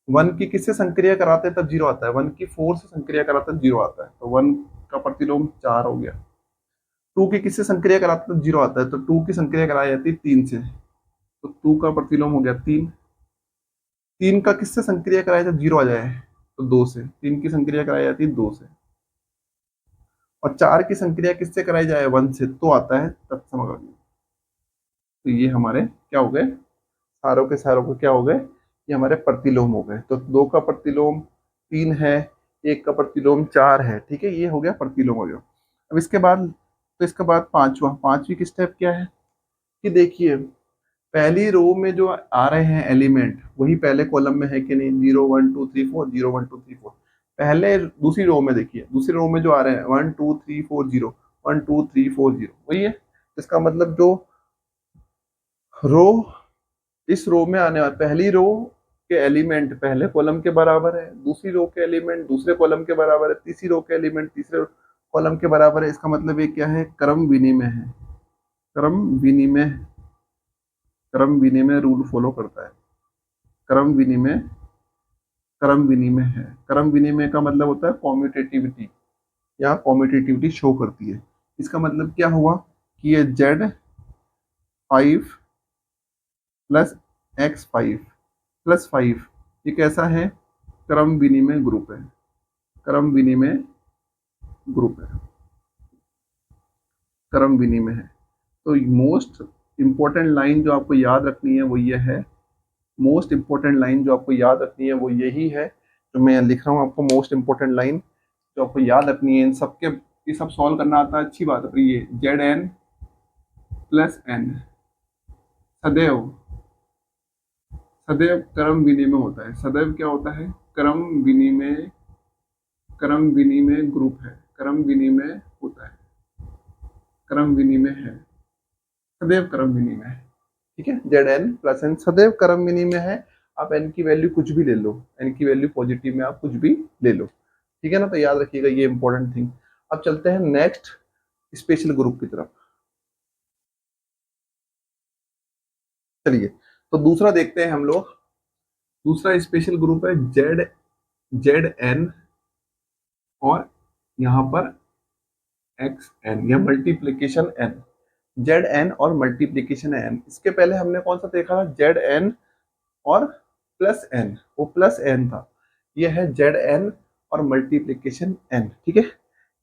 वन की किससे संक्रिया कराते हैं तब जीरो आता है, वन की फोर से संक्रिया कराते हैं जीरो आता है, तो वन का प्रतिलोम चार हो गया। टू की किससे संक्रिया कराते हैं तब जीरो आता है, तो टू की संक्रिया कराई जाती है तीन से, तो टू का प्रतिलोम हो गया तीन। तीन का किससे संक्रिया कराया जब जीरो आ जाए, तो दो से। तीन की संक्रिया कराई जाती है दो से। और चार की संक्रिया किससे कराई जाए, वन से, तो आता है तत्सम अवयव। तो ये हमारे क्या हो गए, सारों के क्या हो गए, ये हमारे प्रतिलोम हो गए। तो दो का प्रतिलोम तीन है, एक का प्रतिलोम चार है। ठीक है, ये हो गया प्रतिलोम अवयव। अब इसके बाद, तो इसके बाद पांचवी की स्टेप क्या है कि देखिए, पहली रो में जो आ रहे हैं एलिमेंट वही पहले कॉलम में है कि नहीं, 0 1 2 3 4, 0 1 2 3 4। पहले दूसरी रो में देखिए, दूसरी रो में जो आ रहे हैं 1 2 3 4 0, 1 2 3 4 0, वही है। इसका मतलब जो रो, इस रो में आने वाले पहली रो के एलिमेंट पहले कॉलम के बराबर है, दूसरी रो के एलिमेंट दूसरे कॉलम के बराबर है, तीसरी रो के एलिमेंट तीसरे कॉलम के बराबर है। इसका मतलब ये क्या है, क्रम विनिमय है। क्रम विनिमय, क्रम विनिमय रूल फॉलो करता है। क्रम विनिमय, क्रम विनिमय है। क्रम विनिमय का मतलब होता है कॉम्यूटेटिविटी, या कॉम्यूटेटिविटी शो करती है। इसका मतलब क्या हुआ कि ये Z5 प्लस X5 + 5 ये कैसा है, क्रम विनिमय ग्रुप है। क्रम विनिमय ग्रुप है, क्रम विनिमय है। तो मोस्ट इंपॉर्टेंट लाइन जो आपको याद रखनी है वो ये है, मोस्ट इंपॉर्टेंट लाइन जो आपको याद रखनी है वो यही है, जो मैं लिख रहा हूँ आपको। मोस्ट इंपॉर्टेंट लाइन जो आपको याद रखनी है, इन सबके, ये सब सॉल्व करना आता है, अच्छी बात है। ये Zn + n सदैव, सदैव क्रम विनिमय होता है। सदैव क्या होता है, क्रम विनिमय, क्रम विनिमय ग्रुप है, क्रम विनिमय होता है, क्रम विनिमय है, सदैव क्रम विनिमय है। ठीक है, Zn + n सदैव क्रम विनिमय है। आप n की वैल्यू कुछ भी ले लो, n की वैल्यू पॉजिटिव में आप कुछ भी ले लो। ठीक है ना, तो याद रखिएगा ये इंपॉर्टेंट थिंग। अब चलते हैं नेक्स्ट स्पेशल ग्रुप की तरफ। चलिए, तो दूसरा देखते हैं हम लोग। दूसरा स्पेशल ग्रुप है Zn और यहाँ पर Xn, या मल्टीप्लीकेशन n। Zn और मल्टीप्लीकेशन n, इसके पहले हमने कौन सा देखा था, Zn और प्लस n, वो प्लस n था। ये है Zn और मल्टीप्लीकेशन n। ठीक है,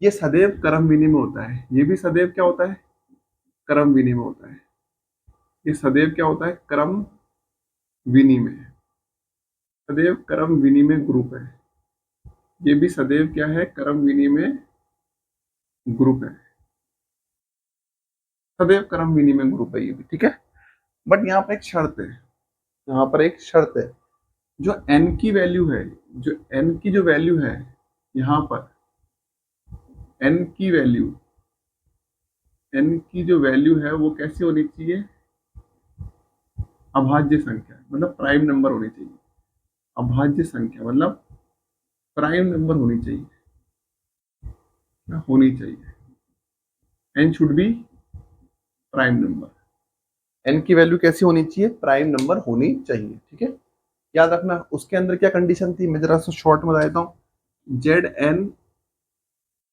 ये सदैव क्रम विनिमय होता है। ये भी सदैव क्या होता है, क्रम विनिमय होता है। ये सदैव क्या होता है, क्रम विनिमय, सदैव क्रम विनिमय ग्रुप है। ये भी सदैव क्या है, क्रम विनिमय ग्रुप है, सदैव क्रम विनिमय ग्रुप है ये भी। ठीक है, बट यहाँ पर एक शर्त है, यहाँ पर एक शर्त है। जो n की वैल्यू है, जो n की जो वैल्यू है, यहाँ पर n की वैल्यू, n की जो वैल्यू है वो कैसी होनी चाहिए, अभाज्य संख्या, मतलब प्राइम नंबर होनी चाहिए। अभाज्य संख्या मतलब प्राइम नंबर होनी चाहिए, होनी चाहिए। n should be prime number. n की वैल्यू कैसी होनी चाहिए, प्राइम नंबर होनी चाहिए। ठीक है, याद रखना। उसके अंदर क्या कंडीशन थी, मैं जरा सा शॉर्ट में बता देता हूँ। Zn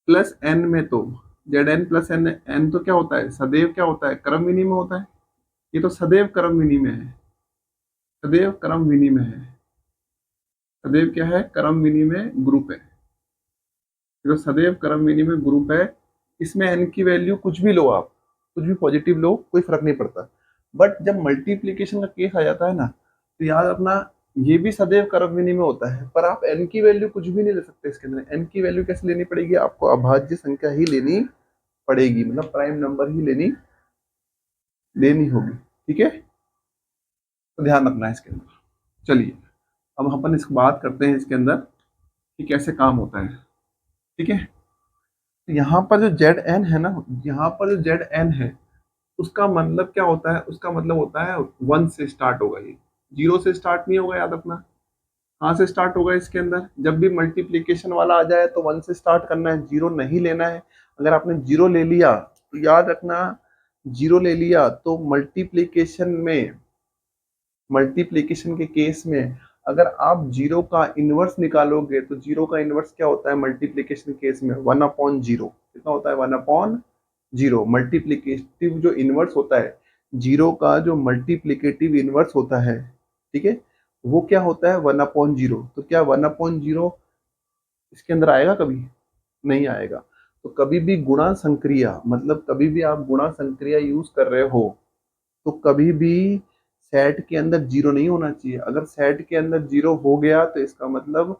+ n में, तो Zn + n तो क्या होता है, सदैव क्या होता है, क्रम विनिमय होता है। ये तो सदैव क्रम विनिमय है, सदैव क्रम विनिमय है, सदैव क्या है, क्रम विनिमय ग्रुप है। तो सदैव क्रम विनिमय ग्रुप है। इसमें n की वैल्यू कुछ भी लो आप, कुछ भी पॉजिटिव लो, कोई फर्क नहीं पड़ता। बट जब मल्टीप्लीकेशन का केस आ जाता है ना, तो याद रखना, ये भी सदैव क्रमविधि में होता है, पर आप n की वैल्यू कुछ भी नहीं ले सकते इसके अंदर। n की वैल्यू कैसे लेनी पड़ेगी, आपको अभाज्य संख्या ही लेनी पड़ेगी, मतलब प्राइम नंबर ही लेनी लेनी होगी। ठीक है, तो ध्यान रखना है इसके अंदर। चलिए अब अपन इस बात करते हैं इसके अंदर कि कैसे काम होता है। ठीक है, तो यहाँ पर जो जेड एन है ना, यहाँ पर जो जेड एन है उसका मतलब क्या होता है, उसका मतलब होता है 1 से स्टार्ट होगा, ये 0 से स्टार्ट नहीं होगा, याद रखना। कहाँ से स्टार्ट होगा इसके अंदर, जब भी मल्टीप्लीकेशन वाला आ जाए तो 1 से स्टार्ट करना है, 0 नहीं लेना है। अगर आपने 0 ले लिया तो याद रखना, 0 ले लिया तो मल्टीप्लीकेशन के केस में अगर आप 0 का इनवर्स निकालोगे तो 0 का इनवर्स क्या होता है मल्टीप्लीकेशन केस में, 1/0। कितना होता है, 1/0। मल्टीप्लीकेटिव जो इनवर्स होता है, 0 का जो मल्टीप्लीकेटिव इनवर्स होता है, ठीक है, वो क्या होता है 1/0। तो क्या 1/0 इसके अंदर आएगा, कभी नहीं आएगा। तो कभी भी गुणा संक्रिया, मतलब कभी भी आप गुणा संक्रिया यूज कर रहे हो तो कभी भी सेट के अंदर 0 नहीं होना चाहिए। अगर सेट के अंदर 0 हो गया तो इसका मतलब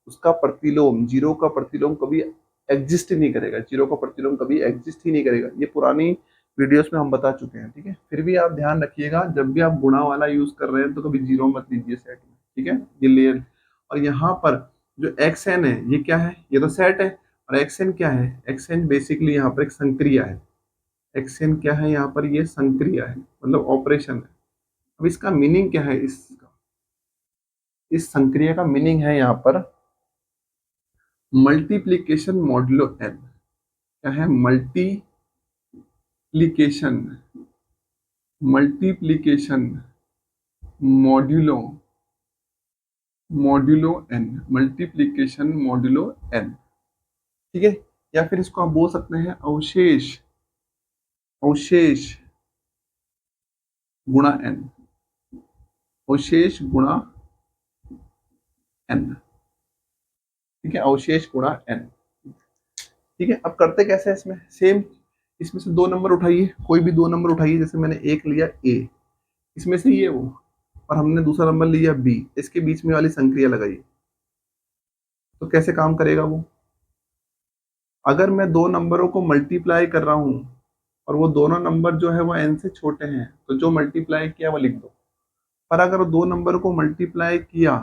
उसका प्रतिलोम, 0 का प्रतिलोम कभी एग्जिस्ट ही नहीं करेगा, 0 का प्रतिलोम कभी एग्जिस्ट ही नहीं करेगा। ये पुरानी वीडियोस में हम बता चुके हैं। ठीक है, फिर भी आप ध्यान रखिएगा जब भी आप गुणा वाला यूज कर रहे हैं तो कभी 0 मत लीजिए सेट में। ठीक है, ये लेयर। और यहाँ पर जो एक्स एन है ये क्या है, ये तो सेट है। और एक्स एन क्या है, एक्स एन बेसिकली यहाँ पर एक संक्रिया है। एक्स एन क्या है यहाँ पर, ये संक्रिया है, मतलब ऑपरेशन है। अब इसका मीनिंग क्या है, इस संक्रिया का मीनिंग है यहाँ पर मल्टीप्लीकेशन मॉड्यूलो एन। क्या है, multiplication, multiplication modulo, modulo N, multiplication modulo N. ठीक है, या फिर इसको आप बोल सकते हैं अवशेष, अवशेष गुणा एन, अवशेष गुणा एन। ठीक है, अवशेष गुणा एन। ठीक है, अब करते कैसे हैं इसमें, सेम इसमें से 2 नंबर उठाइए, कोई भी 2 नंबर उठाइए। जैसे मैंने एक लिया ए, इसमें से ये वो, और हमने दूसरा नंबर लिया बी, इसके बीच में वाली संक्रिया लगाइए। तो कैसे काम करेगा वो, अगर मैं 2 नंबरों को मल्टीप्लाई कर रहा हूं और वो दोनों नंबर जो है वो एन से छोटे हैं तो जो मल्टीप्लाई किया वो लिख दो। पर अगर 2 नंबर को मल्टीप्लाई किया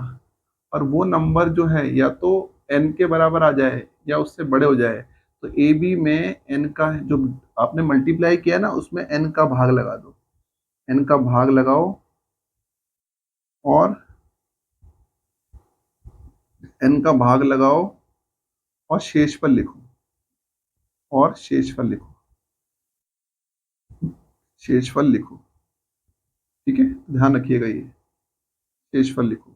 और वो नंबर जो है या तो एन के बराबर आ जाए या उससे बड़े हो जाए, तो ए बी में एन का जो आपने मल्टीप्लाई किया ना उसमें एन का भाग लगा दो, एन का भाग लगाओ और एन का भाग लगाओ और शेषफल लिखो, और शेषफल लिखो, शेषफल लिखो। ठीक है, ध्यान रखिएगा, ये शेषफल लिखो।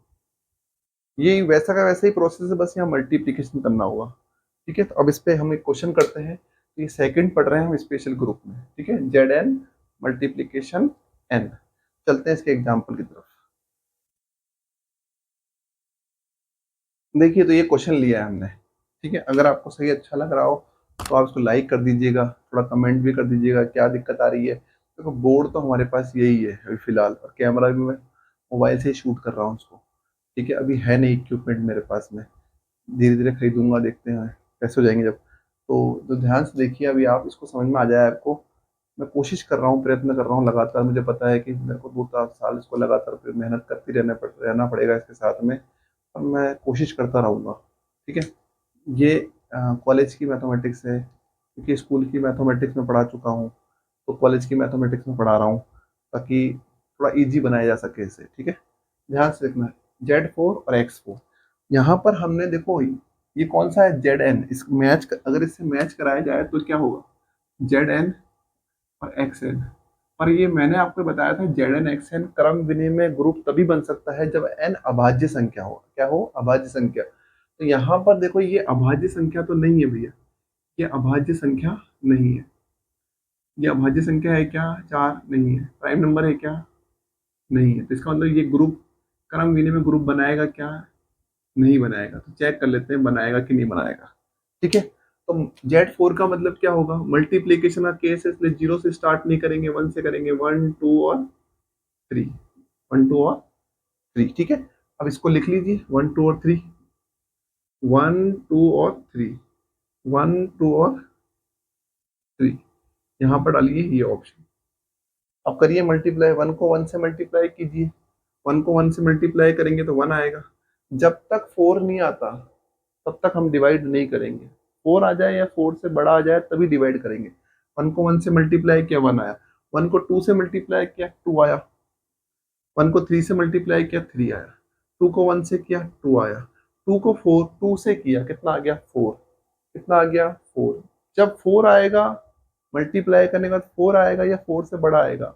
ये वैसा का वैसा ही प्रोसेस है, बस यहाँ मल्टीप्लीकेशन करना होगा। ठीक है, तो अब इस पे हम एक क्वेश्चन करते हैं। तो ये सेकंड पढ़ रहे हैं हम स्पेशल ग्रुप में। ठीक है, जेड एन मल्टीप्लीकेशन एन। चलते हैं इसके एग्जाम्पल की तरफ। देखिए, तो ये क्वेश्चन लिया है हमने। ठीक है, अगर आपको सही अच्छा लग रहा हो तो आप इसको लाइक कर दीजिएगा, थोड़ा कमेंट भी कर दीजिएगा क्या दिक्कत आ रही है। देखो, बोर्ड तो हमारे पास यही है अभी फिलहाल, और कैमरा भी मैं मोबाइल से ही शूट कर रहा हूँ उसको। ठीक है, अभी है नहीं इक्विपमेंट मेरे पास में, धीरे धीरे खरीदूंगा, देखते हैं कैसे हो जाएंगे जब। तो ध्यान से देखिए, अभी आप इसको समझ में आ जाए आपको। मैं कोशिश कर रहा हूँ, प्रयत्न कर रहा हूँ लगातार। मुझे पता है कि मेरे को 2 साल इसको लगातार फिर मेहनत करती रहना पड़ेगा इसके साथ में, और मैं कोशिश करता रहूँगा। ठीक है, ये कॉलेज की मैथमेटिक्स है, क्योंकि स्कूल की मैथमेटिक्स में पढ़ा चुका हूँ, तो कॉलेज की मैथमेटिक्स में पढ़ा रहा हूँ ताकि थोड़ा इजी बनाया जा सके इसे। ठीक है, ध्यान से देखना, Z4 और X4। यहाँ पर हमने देखो ये कौन सा है, जेड एन। इस मैच, अगर इससे मैच कराया जाए तो क्या होगा, जेड एन और एक्स एन। और ये मैंने आपको बताया था जेड एन एक्स एन क्रम विनिमय ग्रुप तभी बन सकता है जब एन अभाज्य संख्या हो। क्या हो, अभाज्य संख्या। तो यहाँ पर देखो, ये अभाज्य संख्या तो नहीं है भैया, ये अभाज्य संख्या नहीं है। ये अभाज्य संख्या है क्या, 4 नहीं है। प्राइम नंबर है क्या, नहीं है। तो इसका मतलब ये ग्रुप, क्रम विनिमय ग्रुप बनाएगा क्या, नहीं बनाएगा। तो चेक कर लेते हैं बनाएगा कि नहीं बनाएगा। ठीक है, तो Z4 का मतलब क्या होगा, मल्टीप्लीकेशन का केस है, इसलिए 0 से स्टार्ट नहीं करेंगे, 1 से करेंगे। 1 2 और 3, 1 2 और 3, ठीक है। अब इसको लिख लीजिए 1 2 और 3, 1 2 और 3, 1 2 और 3, यहाँ पर डालिए ये ऑप्शन। अब करिए मल्टीप्लाई, 1 को 1 से मल्टीप्लाई कीजिए, 1 को 1 से मल्टीप्लाई करेंगे तो 1 आएगा। जब तक 4 नहीं आता तब तक हम डिवाइड नहीं करेंगे। 4 आ जाए या 4 से बड़ा आ जाए तभी डिवाइड करेंगे। 1 को 1 से मल्टीप्लाई किया 1 आया, 1 को 2 से मल्टीप्लाई किया 2 आया, 1 को 3 से मल्टीप्लाई किया 3 आया, 2 को 1 से किया 2 आया, 2 को 2 से किया कितना आ गया 4, कितना आ गया 4। जब 4 आएगा मल्टीप्लाई करने के बाद 4 आएगा या 4 से बड़ा आएगा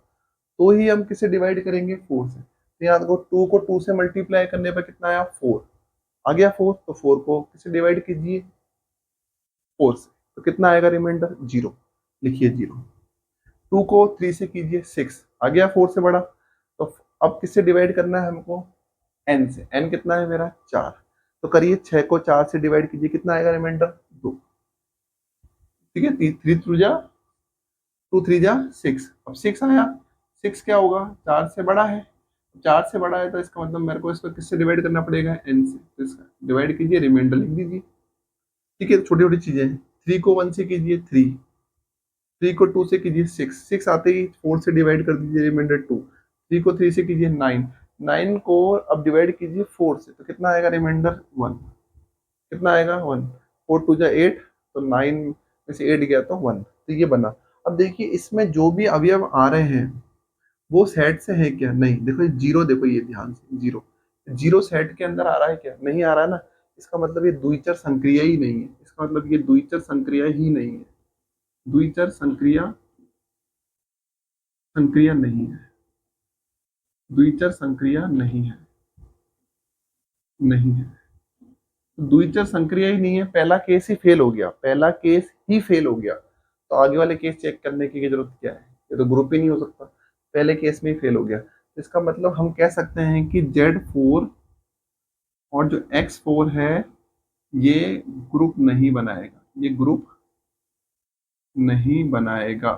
तो ही हम किसे डिवाइड करेंगे 4 से। तो यहाँ देखो 2 को 2 से मल्टीप्लाई करने पर कितना आया 4, आ गया 4, तो 4 को किसे डिवाइड कीजिए 4 से, तो कितना आएगा रिमाइंडर 0, लिखिए 0। 2 को 3 से कीजिए 6, आ गया 4 से बड़ा, तो अब किससे डिवाइड करना है हमको n से, n कितना है मेरा 4, तो करिए 6 को 4 से डिवाइड कीजिए, कितना आएगा रिमाइंडर 2, ठीक है। 3 3 जा 2 3 जा 6, अब 6 आया, 6 क्या होगा 4 से बड़ा है, 4 से बड़ा है तो इसका मतलब मेरे को इसको किससे डिवाइड करना पड़ेगा n से, तो इसका डिवाइड कीजिए रिमाइंडर लिख दीजिए, ठीक है। छोटी छोटी चीजें हैं। 3 को 1 से कीजिए 3, 3 को 2 से कीजिए 6, 6 आते ही 4 से डिवाइड कर दीजिए रिमाइंडर 2, 3 को 3 से कीजिए 9, 9 को अब डिवाइड कीजिए 4 से, तो कितना आएगा रिमाइंडर 1, कितना आएगा 1, 4 2 जा 8, तो 9 में से 8 गया तो 1, तो ये बना। अब देखिए इसमें जो भी अवयव आ रहे हैं वो सेट से है क्या, नहीं, देखो जीरो, देखो ये ध्यान से, जीरो, जीरो सेट के अंदर आ रहा है क्या, नहीं आ रहा है ना, इसका मतलब ये द्विचर संक्रिया ही नहीं है, इसका मतलब ये द्विचर संक्रिया ही नहीं है, द्विचर संक्रिया संक्रिया नहीं है, द्विचर संक्रिया नहीं है, नहीं है, द्विचर संक्रिया ही नहीं है, पहला केस ही फेल हो गया, पहला केस ही फेल हो गया, तो आगे वाले केस चेक करने की जरूरत क्या है, ये तो ग्रुप ही नहीं हो सकता, पहले केस में ही फेल हो गया। इसका मतलब हम कह सकते हैं कि Z4 और जो X4 है ये ग्रुप नहीं बनाएगा, ये ग्रुप नहीं बनाएगा।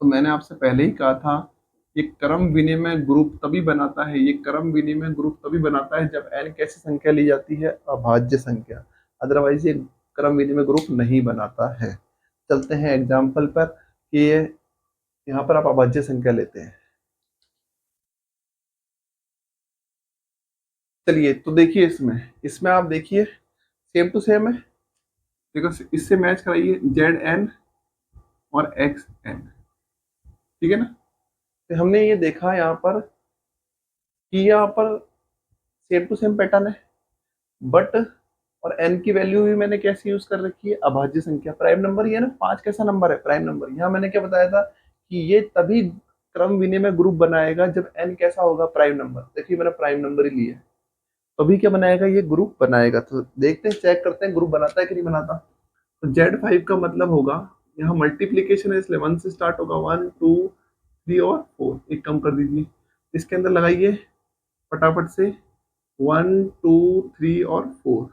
तो मैंने आपसे पहले ही कहा था ये क्रम विनिमय ग्रुप तभी बनाता है, ये क्रम विनिमय ग्रुप तभी बनाता है जब n कैसी संख्या ली जाती है, अभाज्य संख्या, अदरवाइज ये क्रम विनिमय ग्रुप नहीं बनाता है। चलते हैं एग्जाम्पल पर कि यहाँ पर आप अभाज्य संख्या लेते हैं। चलिए तो देखिए इसमें इसमें आप देखिए सेम टू सेम है, देखो इससे मैच कराइए Zn और Xn, ठीक है ना। तो हमने ये देखा यहाँ पर कि यहाँ पर सेम टू सेम पैटर्न है, बट और n की वैल्यू भी मैंने कैसे यूज कर रखी है, अभाज्य संख्या, प्राइम नंबर ही है ना, 5 कैसा नंबर है प्राइम नंबर। यहाँ मैंने क्या बताया था कि ये तभी क्रम विनिमय ग्रुप बनाएगा जब n कैसा होगा प्राइम नंबर, देखिए मैंने प्राइम नंबर ही लिया है, तभी क्या बनाएगा ये ग्रुप बनाएगा। तो देखते हैं चेक करते हैं ग्रुप बनाता है कि नहीं बनाता। तो Z5 का मतलब होगा, यहाँ मल्टीप्लीकेशन है इसलिए 1 से स्टार्ट होगा, 1 2 3 और 4, एक कम कर दीजिए, इसके अंदर लगाइए फटाफट से 1 2 3 और 4,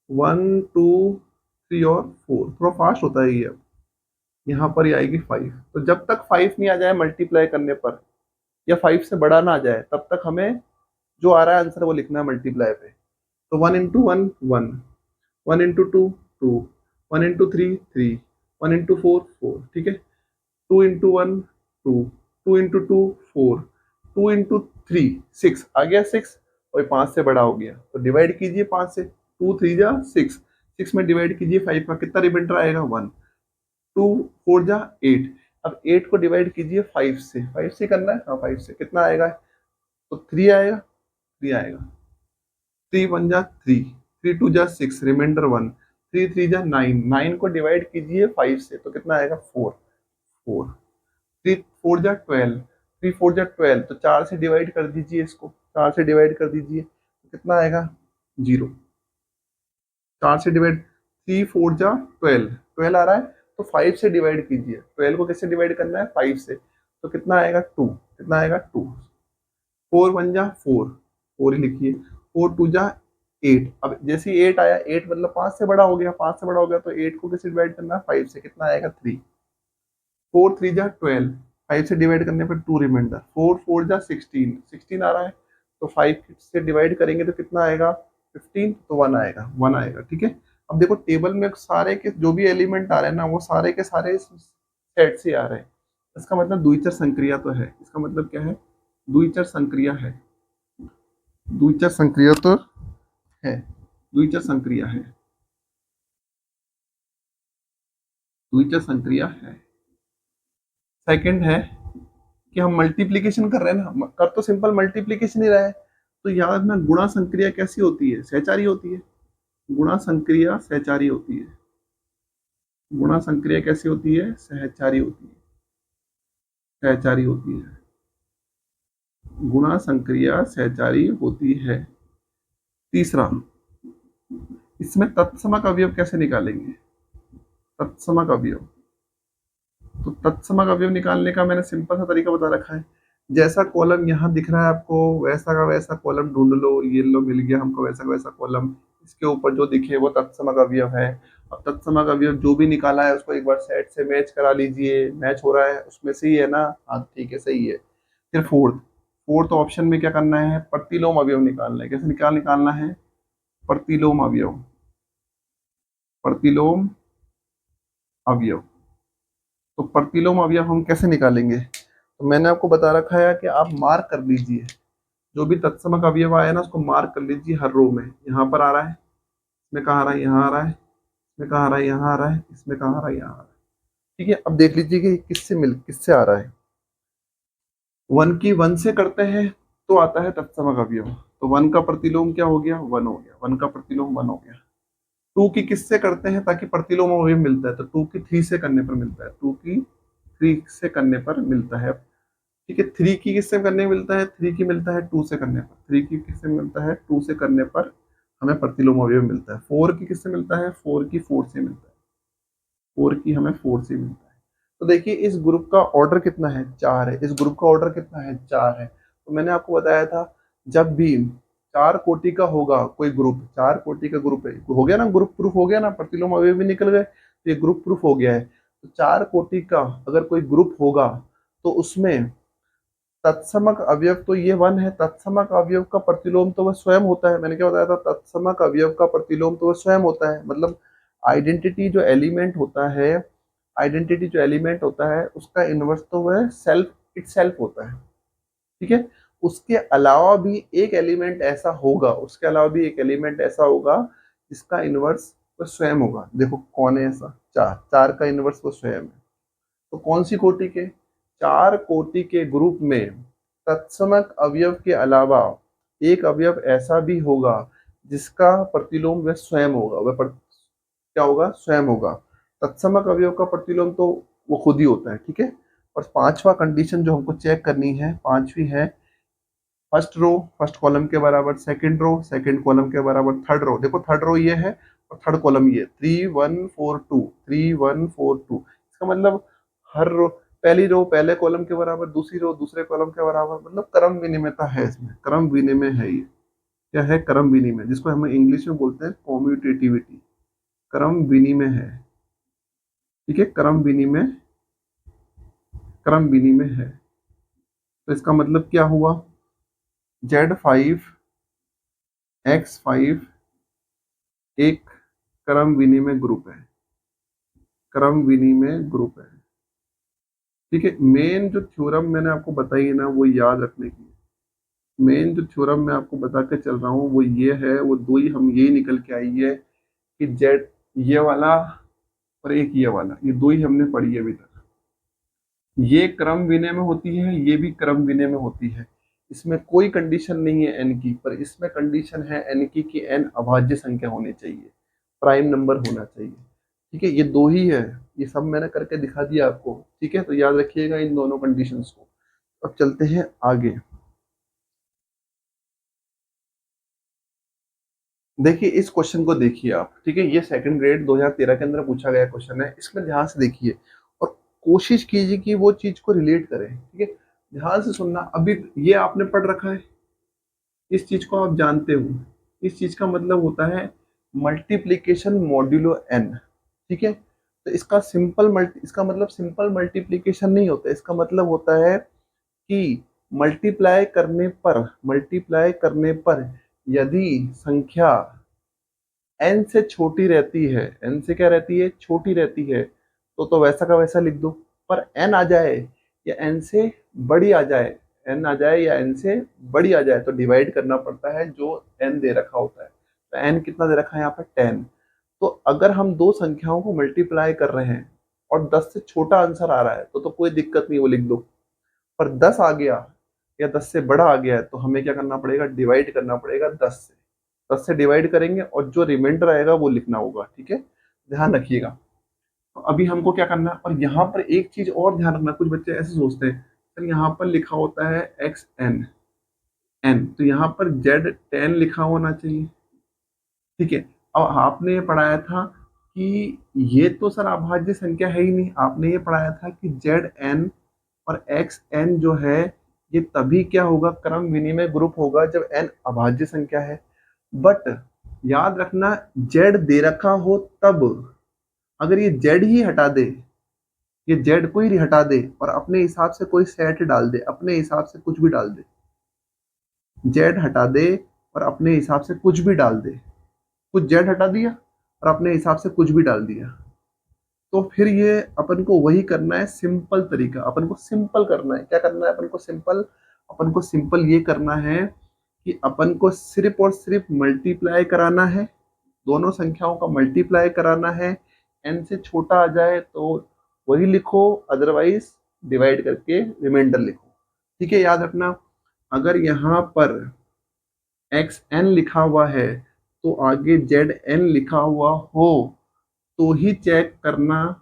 1 2 3 और 4, थोड़ा फास्ट होता है ये। अब यहाँ पर ये आएगी 5, तो जब तक 5 नहीं आ जाए मल्टीप्लाई करने पर या 5 से बड़ा ना आ जाए तब तक हमें जो आ रहा है आंसर वो लिखना है मल्टीप्लाई पे। तो 1 इंटू 1 1, 1 इंटू 2 2, 1 इंटू 3 3, 1 इंटू 4 4, ठीक है। 2 इंटू 1 2, 2 इंटू 2 4, 2 इंटू 3 6, आ गया 6, और 5 से बड़ा हो गया, तो डिवाइड कीजिए 5 से, 2 3 जा 6, 6 में डिवाइड कीजिए 5 का, कितना रिमाइंडर आएगा 1, 2 4 जा 8, अब 8 को डिवाइड कीजिए 5 से, 5 से करना है, हाँ 5 से, कितना आएगा, तो 3 आएगा, 3 आएगा, 3 1 जा 3, 3 2 जा 6, रिमाइंडर 1, 3 3 जा 9, 9 को डिवाइड कीजिए 5 से, तो कितना आएगा 4, 4, 3 4 जा 12, 3 4 जा 12, तो 4 से डिवाइड कर दीजिए इसको, 4 से डिवाइड कर दीजिए, तो कितना आएगा 0, 4 से डिवाइड, 3 4 जा 12, 12 आ रहा है, तो 5 से डिवाइड कीजिए, 12 को कैसे डिवाइड करना है 5 से, तो कितना आएगा 2, कितना आएगा 2, 4 1 जा 4, 4 ही लिखिए, 4 2 जा 8, अब जैसे 8 आया, 8 मतलब 5 से बड़ा हो गया, 5 से बड़ा हो गया तो 8 को कैसे डिवाइड करना है 5 से, कितना आएगा 3, 4 3 जा 12, 5 से डिवाइड करने पर 2 रिमाइंडर, 4 4 जा 16, 16 आ रहा है, तो 5 से डिवाइड करेंगे तो कितना आएगा 15, तो 1 आएगा, 1 आएगा। ठीक है, अब देखो टेबल में सारे के जो भी एलिमेंट आ रहे हैं ना वो सारे के सारे सेट से आ रहे हैं, इसका मतलब द्विचर संक्रिया तो है। इसका मतलब क्या है, द्विचर संक्रिया है, द्विचर संक्रिया तो है, द्विचर संक्रिया है, द्विचर संक्रिया है। सेकंड है कि हम मल्टीप्लीकेशन कर रहे हैं ना, कर तो सिंपल मल्टीप्लीकेशन ही रहा है, तो याद रखना गुणा संक्रिया कैसी होती है, सहचारी होती है। गुणा संक्रिया सहचारी होती है, गुणा संक्रिया कैसी होती है, सहचारी होती है, सहचारी होती है, गुणा संक्रिया सहचारी होती है। तीसरा, इसमें तत्समक अवयव कैसे निकालेंगे, तत्समक अवयव, तो तत्समक अवयव निकालने का मैंने सिंपल सा तरीका बता रखा है। जैसा कॉलम यहाँ दिख रहा है आपको वैसा का वैसा कॉलम ढूंढ लो, ये लो मिल गया हमको वैसा का वैसा कॉलम, इसके ऊपर जो दिखे वो तत्समक अवयव है। अब तत्समक अवयव जो भी निकाला है उसको एक बार सेट से मैच करा लीजिए, मैच हो रहा है उसमें सही है ना, हाँ ठीक है सही है। फिर फोर्थ, फोर्थ ऑप्शन में क्या करना है, प्रतिलोम अवयव निकालना है। कैसे निकालना है, प्रतिलोम अवयव, प्रतिलोम अवयव। तो प्रतिलोम अवयव हम कैसे निकालेंगे, तो मैंने आपको बता रखा है कि आप मार्क कर लीजिए, जो भी तत्समक अवयव आया ना उसको मार्क कर लीजिए हर रो में, यहाँ पर आ रहा है, इसमें कहाँ आ रहा है, यहाँ आ रहा है, इसमें कहाँ आ रहा है, यहाँ आ रहा है, इसमें कहाँ आ रहा है, यहाँ आ रहा है। ठीक है, अब देख लीजिए कि किससे आ रहा है। वन की वन से करते हैं तो आता है तत्समक अवयव, तो वन का प्रतिलोम क्या हो गया, वन हो गया, वन का प्रतिलोम वन हो गया। टू की किससे करते हैं ताकि प्रतिलोम अवयव मिलता है, तो टू की थ्री से करने पर मिलता है, टू की थ्री से करने पर मिलता है। ठीक है, थ्री की किससे करने मिलता है, थ्री की मिलता है टू से करने पर, थ्री की किससे मिलता है, टू से करने पर हमें प्रतिलोम अवयव मिलता है। फोर की किससे मिलता है, फोर की फोर से मिलता है, फोर की हमें फोर से मिलता है। तो देखिए इस ग्रुप का ऑर्डर कितना है, चार है, इस ग्रुप का ऑर्डर कितना है, चार है। तो मैंने आपको बताया था जब भी चार कोटि का होगा कोई ग्रुप, चार कोटि का ग्रुप है, हो गया ना, ग्रुप प्रूफ हो गया ना, प्रतिलोम अवयव भी निकल गए, तो ये ग्रुप प्रूफ हो गया है। तो चार कोटि का अगर कोई ग्रुप होगा तो उसमें तत्समक अवयव तो ये वन है, तत्समक अवयव का प्रतिलोम तो वह स्वयं होता है। मैंने क्या बताया था, तत्समक अवयव का प्रतिलोम तो वह स्वयं होता है, मतलब आइडेंटिटी जो एलिमेंट होता है, आइडेंटिटी जो एलिमेंट होता है उसका इनवर्स तो वह सेल्फ इट सेल्फ होता है। ठीक है, उसके अलावा भी एक एलिमेंट ऐसा होगा, उसके अलावा भी एक एलिमेंट ऐसा होगा जिसका इनवर्स वह स्वयं होगा। देखो कौन है ऐसा, चार, चार का इनवर्स वो स्वयं है। तो कौन सी कोटि के, चार कोटि के ग्रुप में तत्समक अवयव के अलावा एक अवयव ऐसा भी होगा जिसका प्रतिलोम वह स्वयं होगा, क्या होगा, स्वयं होगा। तत्समक अवयव का प्रतिलोम तो वो खुद ही होता है। ठीक है, और पांचवा कंडीशन जो हमको चेक करनी है, पांचवी है फर्स्ट रो फर्स्ट कॉलम के बराबर, सेकंड रो सेकंड कॉलम के बराबर, थर्ड रो, देखो थर्ड रो ये है और थर्ड कॉलम ये, 3 1 4 2, 3 1 4 2। इसका मतलब हर रो, पहली रो पहले कॉलम के बराबर, दूसरी रो दूसरे कॉलम के बराबर, मतलब क्रम विनिमयता है इसमें, क्रम विनिमय है ये। क्या है, क्रम विनिमय, जिसको हम इंग्लिश में बोलते हैं कॉम्यूटेटिविटी, क्रम विनिमय है। ठीक है, क्रम विनिमय, क्रम विनिमय है। तो इसका मतलब क्या हुआ, Z5 X5 एक क्रम विनिमय ग्रुप है, क्रम विनिमय ग्रुप है। ठीक है, मेन जो थ्योरम मैंने आपको बताई है ना वो याद रखने की, मेन जो थ्योरम मैं आपको बता के चल रहा हूँ वो ये है, वो दो ही हम यही निकल के आई है कि जेड ये वाला और एक ये वाला, ये दो ही हमने पढ़ी है अभी तक। ये क्रम विनय में होती है, ये भी क्रम विनय में होती है। इसमें कोई कंडीशन नहीं है एन की, पर इसमें कंडीशन है एन की कि एन अभाज्य संख्या होनी चाहिए, प्राइम नंबर होना चाहिए। ठीक है, ये दो ही है, ये सब मैंने करके दिखा दिया आपको। ठीक है, तो याद रखिएगा इन दोनों कंडीशंस को। अब चलते हैं आगे। देखिए इस क्वेश्चन को देखिए आप, ठीक है, ये सेकंड ग्रेड 2013 के अंदर पूछा गया क्वेश्चन है, इसमें ध्यान से देखिए और कोशिश कीजिए कि वो चीज को रिलेट करें। ठीक है, ध्यान से सुनना। अभी ये आपने पढ़ रखा है, इस चीज को आप जानते हो, इस चीज का मतलब होता है मल्टीप्लीकेशन मॉड्यूलो एन। ठीक है, तो इसका सिंपल मल्टी, इसका मतलब सिंपल मल्टीप्लीकेशन नहीं होता, इसका मतलब होता है कि मल्टीप्लाई करने पर यदि संख्या n से छोटी रहती है, n से क्या रहती है, छोटी रहती है, तो वैसा का वैसा लिख दो। पर n आ जाए या n से बड़ी आ जाए, n आ जाए या n से बड़ी आ जाए, तो डिवाइड करना पड़ता है जो n दे रखा होता है। तो n कितना दे रखा है यहाँ पर 10। तो अगर हम दो संख्याओं को मल्टीप्लाई कर रहे हैं और 10 से छोटा आंसर आ रहा है तो कोई दिक्कत नहीं, वो लिख दो। पर 10 आ गया या 10 से बड़ा आ गया है तो हमें क्या करना पड़ेगा, डिवाइड करना पड़ेगा 10 से। 10 से डिवाइड करेंगे और जो रिमाइंडर आएगा वो लिखना होगा, ठीक है, ध्यान रखिएगा। तो अभी हमको क्या करना है, और यहाँ पर एक चीज और ध्यान रखना, कुछ बच्चे ऐसे सोचते हैं सर यहाँ पर लिखा होता है एक्स एन एन, तो यहाँ पर जेड 10 लिखा होना चाहिए, ठीक है। अब आपने ये पढ़ाया था कि ये तो सर अभाज्य संख्या है ही नहीं, आपने ये पढ़ाया था कि जेड एन और एक्स एन जो है ये तभी क्या होगा, क्रम विनिमय ग्रुप होगा जब एन अभाज्य संख्या है। बट याद रखना, जेड दे रखा हो तब, अगर ये जेड ही हटा दे, ये जेड को ही हटा दे और अपने हिसाब से कोई सेट डाल दे, अपने हिसाब से कुछ भी डाल दे, जेड हटा दे और अपने हिसाब से कुछ भी डाल दे, कुछ जेड हटा दिया और अपने हिसाब से कुछ भी डाल दिया, तो फिर ये अपन को वही करना है, सिंपल तरीका, अपन को सिंपल करना है। क्या करना है अपन को, सिंपल, अपन को सिंपल ये करना है कि अपन को सिर्फ और सिर्फ मल्टीप्लाई कराना है, दोनों संख्याओं का मल्टीप्लाई कराना है। n से छोटा आ जाए तो वही लिखो, अदरवाइज डिवाइड करके रिमाइंडर लिखो, ठीक है। याद रखना, अगर यहाँ पर xn लिखा हुआ है तो आगे zn लिखा हुआ हो तो ही चेक करना,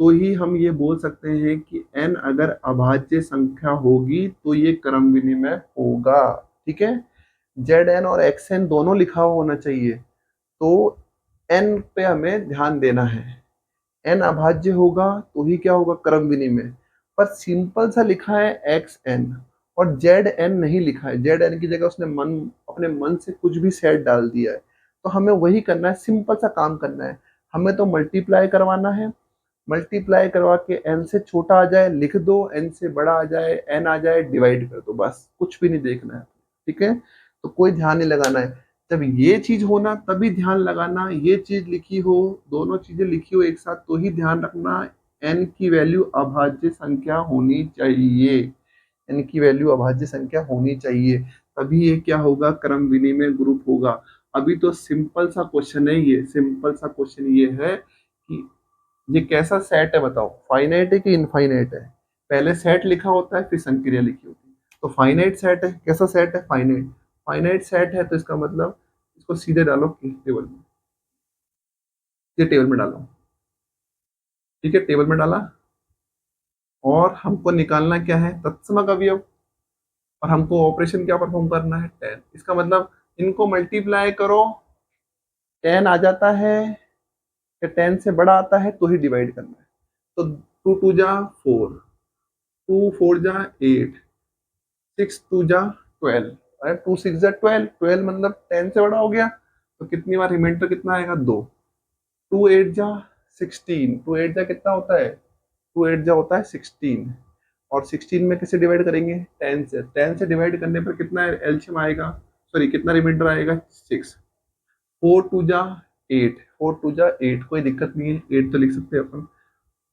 तो ही हम ये बोल सकते हैं कि n अगर अभाज्य संख्या होगी तो ये क्रम विनिमय होगा, ठीक है। zn और xn दोनों लिखा हुआ होना चाहिए, तो n पे हमें ध्यान देना है। n अभाज्य होगा तो ही क्या होगा, क्रम विनिमय। पर सिंपल सा लिखा है xn और zn नहीं लिखा है, zn की जगह उसने अपने मन से कुछ भी सेट डाल दिया है, तो हमें वही करना है, सिंपल सा काम करना है। हमें तो मल्टीप्लाई करवाना है, मल्टीप्लाई करवा के n से छोटा आ जाए लिख दो, n से बड़ा आ जाए, n आ जाए, डिवाइड कर दो, बस कुछ भी नहीं देखना है, ठीक है। तो कोई ध्यान नहीं लगाना है, जब ये चीज होना तभी ध्यान लगाना, ये चीज लिखी हो, दोनों चीजें लिखी हो एक साथ तो ही ध्यान रखना, n की वैल्यू अभाज्य संख्या होनी चाहिए, n की वैल्यू अभाज्य संख्या होनी चाहिए, तभी ये क्या होगा, क्रम विनिमय ग्रुप होगा। अभी तो सिंपल सा क्वेश्चन है, ये सिंपल सा क्वेश्चन ये है कि ये कैसा सेट है बताओ, फाइनाइट है कि इनफाइनाइट है। पहले सेट लिखा होता है फिर संक्रिया लिखी होती है, तो फाइनाइट सेट है, कैसा सेट है, फाइनाइट। फाइनाइट सेट है तो इसका मतलब इसको सीधे डालो टेबल में, ये टेबल में डालो, ठीक है, टेबल में डाला। और हमको निकालना क्या है, तत्समक अवयव, और हमको ऑपरेशन क्या परफॉर्म करना है, 10। इसका मतलब इनको मल्टीप्लाई करो, 10 आ जाता है या 10 से बड़ा आता है तो ही डिवाइड करना है। तो 2 2 जा 4, 2 4 जा 8, 6 2 जा 12, अरे 2 6 जा 12, 12 मतलब 10 से बड़ा हो गया, तो कितनी बार रिमाइंडर कितना आएगा, 2। 2 8 जा 16, 2 8 जा कितना होता है, 2 8 जा होता है 16, और 16 में कैसे डिवाइड करेंगे, 10 से। 10 से डिवाइड करने पर कितना एलसीएम आएगा, सॉरी कितना रिमाइंडर आएगा, 6। 4 2 जा 8, 4 2 जा 8, कोई दिक्कत नहीं है, 8 तो लिख सकते हैं अपन।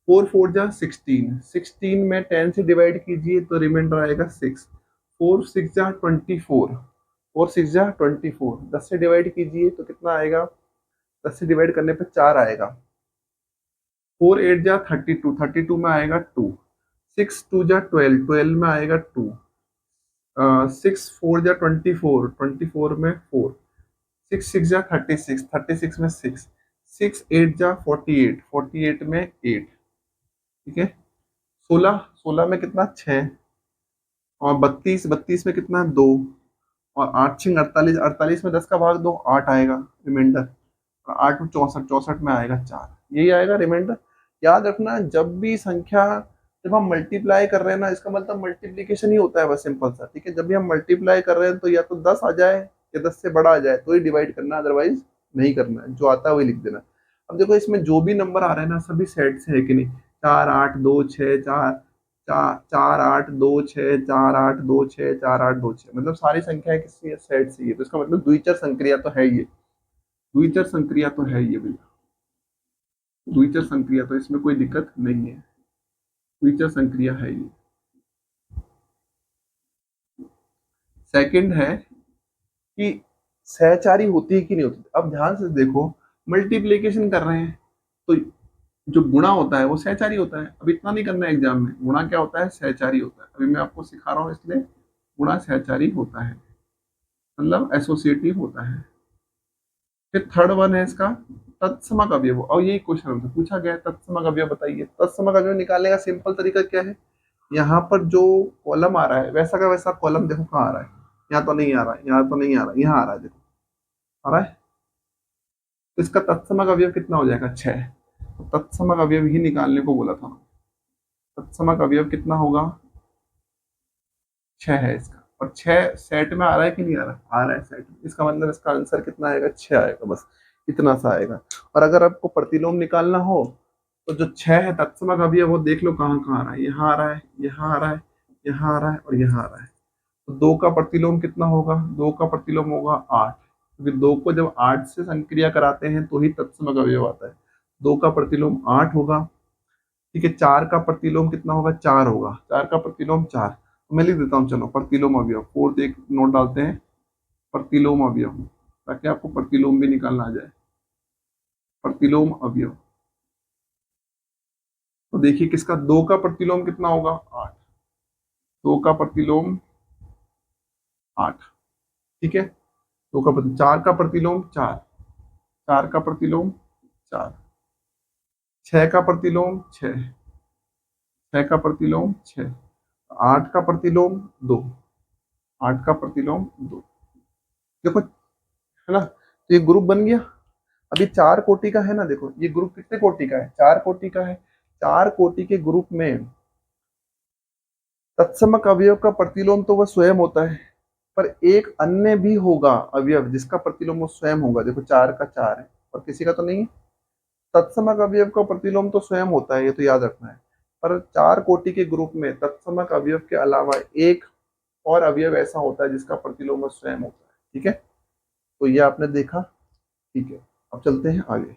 4 4 जा 16, 16 में 10 से डिवाइड कीजिए तो रिमाइंडर आएगा 6। 4 6 जा 24, 4 6 जा 24, 10 से डिवाइड कीजिए तो कितना आएगा, 10 से डिवाइड करने पे 4 आएगा। 4 8 जा 32, 32 में आएगा 2। 6 2 जा 12, 12 में आएगा 2। 6 4 जा 24, 24 में 4। 6 6 जा 36, 36 में 6। 6 8 जा 48, 48 में 8, ठीक है। 16, 16 में कितना, 6, और 32, 32 में कितना, 2, और 8 6 48, 48 में 10 का भाग दो, 8 आएगा रिमाइंडर, और 8 में 64, 64 में आएगा 4, यही आएगा रिमाइंडर। याद रखना, जब भी संख्या, जब हम मल्टीप्लाई कर रहे हैं ना, इसका मतलब मल्टीप्लीकेशन ही होता है बस, सिंपल सा, ठीक है। जब भी हम मल्टीप्लाई कर रहे हैं तो या तो 10 आ जाए या 10 से बड़ा आ जाए तो ही डिवाइड करना, अदरवाइज नहीं करना है, जो आता है वही लिख देना। अब देखो इसमें जो भी नंबर आ रहे हैं ना, सभी सेट से है कि नहीं, 4 8 2 6 4, चार आठ दो छः, 4 8 2 6, 4 8 2 6, मतलब सारी संख्या किसी सेट से ही है, तो इसका मतलब द्विचर संक्रिया तो है ये, द्विचर संक्रिया तो है ये भैया, द्विचर संक्रिया, तो इसमें कोई दिक्कत नहीं है, द्विचर संक्रिया है ये। सेकंड है कि सहचारी होती है कि नहीं होती। अब ध्यान से देखो, मल्टीप्लीकेशन कर रहे हैं तो जो गुणा होता है वो सहचारी होता है। अब इतना नहीं करना है एग्जाम में, गुणा क्या होता है, सहचारी होता है। अभी मैं आपको सिखा रहा हूँ, इसलिए गुणा सहचारी होता है, मतलब एसोसिएटिव होता है। फिर थर्ड वन है इसका तत्समक अवयव, और यही क्वेश्चन हमसे पूछा गया है, तत्समक अवयव बताइए। तत्समक अवयव निकालने का सिंपल तरीका क्या है, यहाँ पर जो कॉलम आ रहा है वैसा का वैसा कॉलम देखो कहाँ आ रहा है, यहाँ तो नहीं आ रहा है, यहाँ तो नहीं आ रहा है, यहाँ आ रहा है, देखो आ रहा है। तो इसका तत्समक अवयव कितना हो जाएगा, 6। तो तत्समक अवयव ही निकालने को बोला था। तत्समक अवयव कितना होगा, 6 है इसका, और 6 सेट में आ रहा है कि नहीं आ रहा, आ रहा है सेट में, इसका मतलब इसका आंसर कितना आएगा, 6 आएगा, बस इतना सा आएगा। और अगर आपको प्रतिलोम निकालना हो तो जो 6 है तत्समक अवयव वो देख लो कहाँ कहाँ आ रहा है, यहाँ आ रहा है, यहाँ आ रहा है, यहाँ आ रहा है और यहाँ आ रहा है। तो 2 का प्रतिलोम कितना होगा, 2 का प्रतिलोम होगा 8, क्योंकि 2 को जब 8 से संक्रिया कराते हैं तो ही तत्समक अवयव आता है। 2 का प्रतिलोम 8 होगा, ठीक है। 4 का प्रतिलोम कितना होगा, 4 होगा, 4 का प्रतिलोम 4। तो मैं लिख देता हूँ, चलो प्रतिलोम अवयव, फोर्थ एक नोट डालते हैं, प्रतिलोम अवयव, ताकि आपको प्रतिलोम भी निकालना आ जाए। प्रतिलोम अवयव, तो देखिए किसका, 2 का प्रतिलोम कितना होगा, 8, 2 का प्रतिलोम 8, ठीक है। 4 का प्रतिलोम 4, 4 का प्रतिलोम 4, 6 का प्रतिलोम 6, 6 का प्रतिलोम 6, 8 का प्रतिलोम 2, 8 का प्रतिलोम 2, देखो है ना। तो ये ग्रुप बन गया। अभी 4 कोटि का है ना, देखो ये ग्रुप कितने कोटि का है, 4 कोटि का है। 4 कोटि के ग्रुप में तत्समक अवयव का प्रतिलोम तो वह स्वयं होता है, पर एक अन्य भी होगा अवयव जिसका प्रतिलोम वो स्वयं होगा। देखो 4 का 4 है और किसी का तो नहीं है। तत्समक अवयव का प्रतिलोम तो स्वयं होता है, ये तो याद रखना है। पर 4 कोटि के ग्रुप में तत्समक अवयव के अलावा एक और अवयव ऐसा होता है जिसका प्रतिलोम स्वयं होता है, ठीक है। तो ये आपने देखा, ठीक है। अब चलते हैं आगे।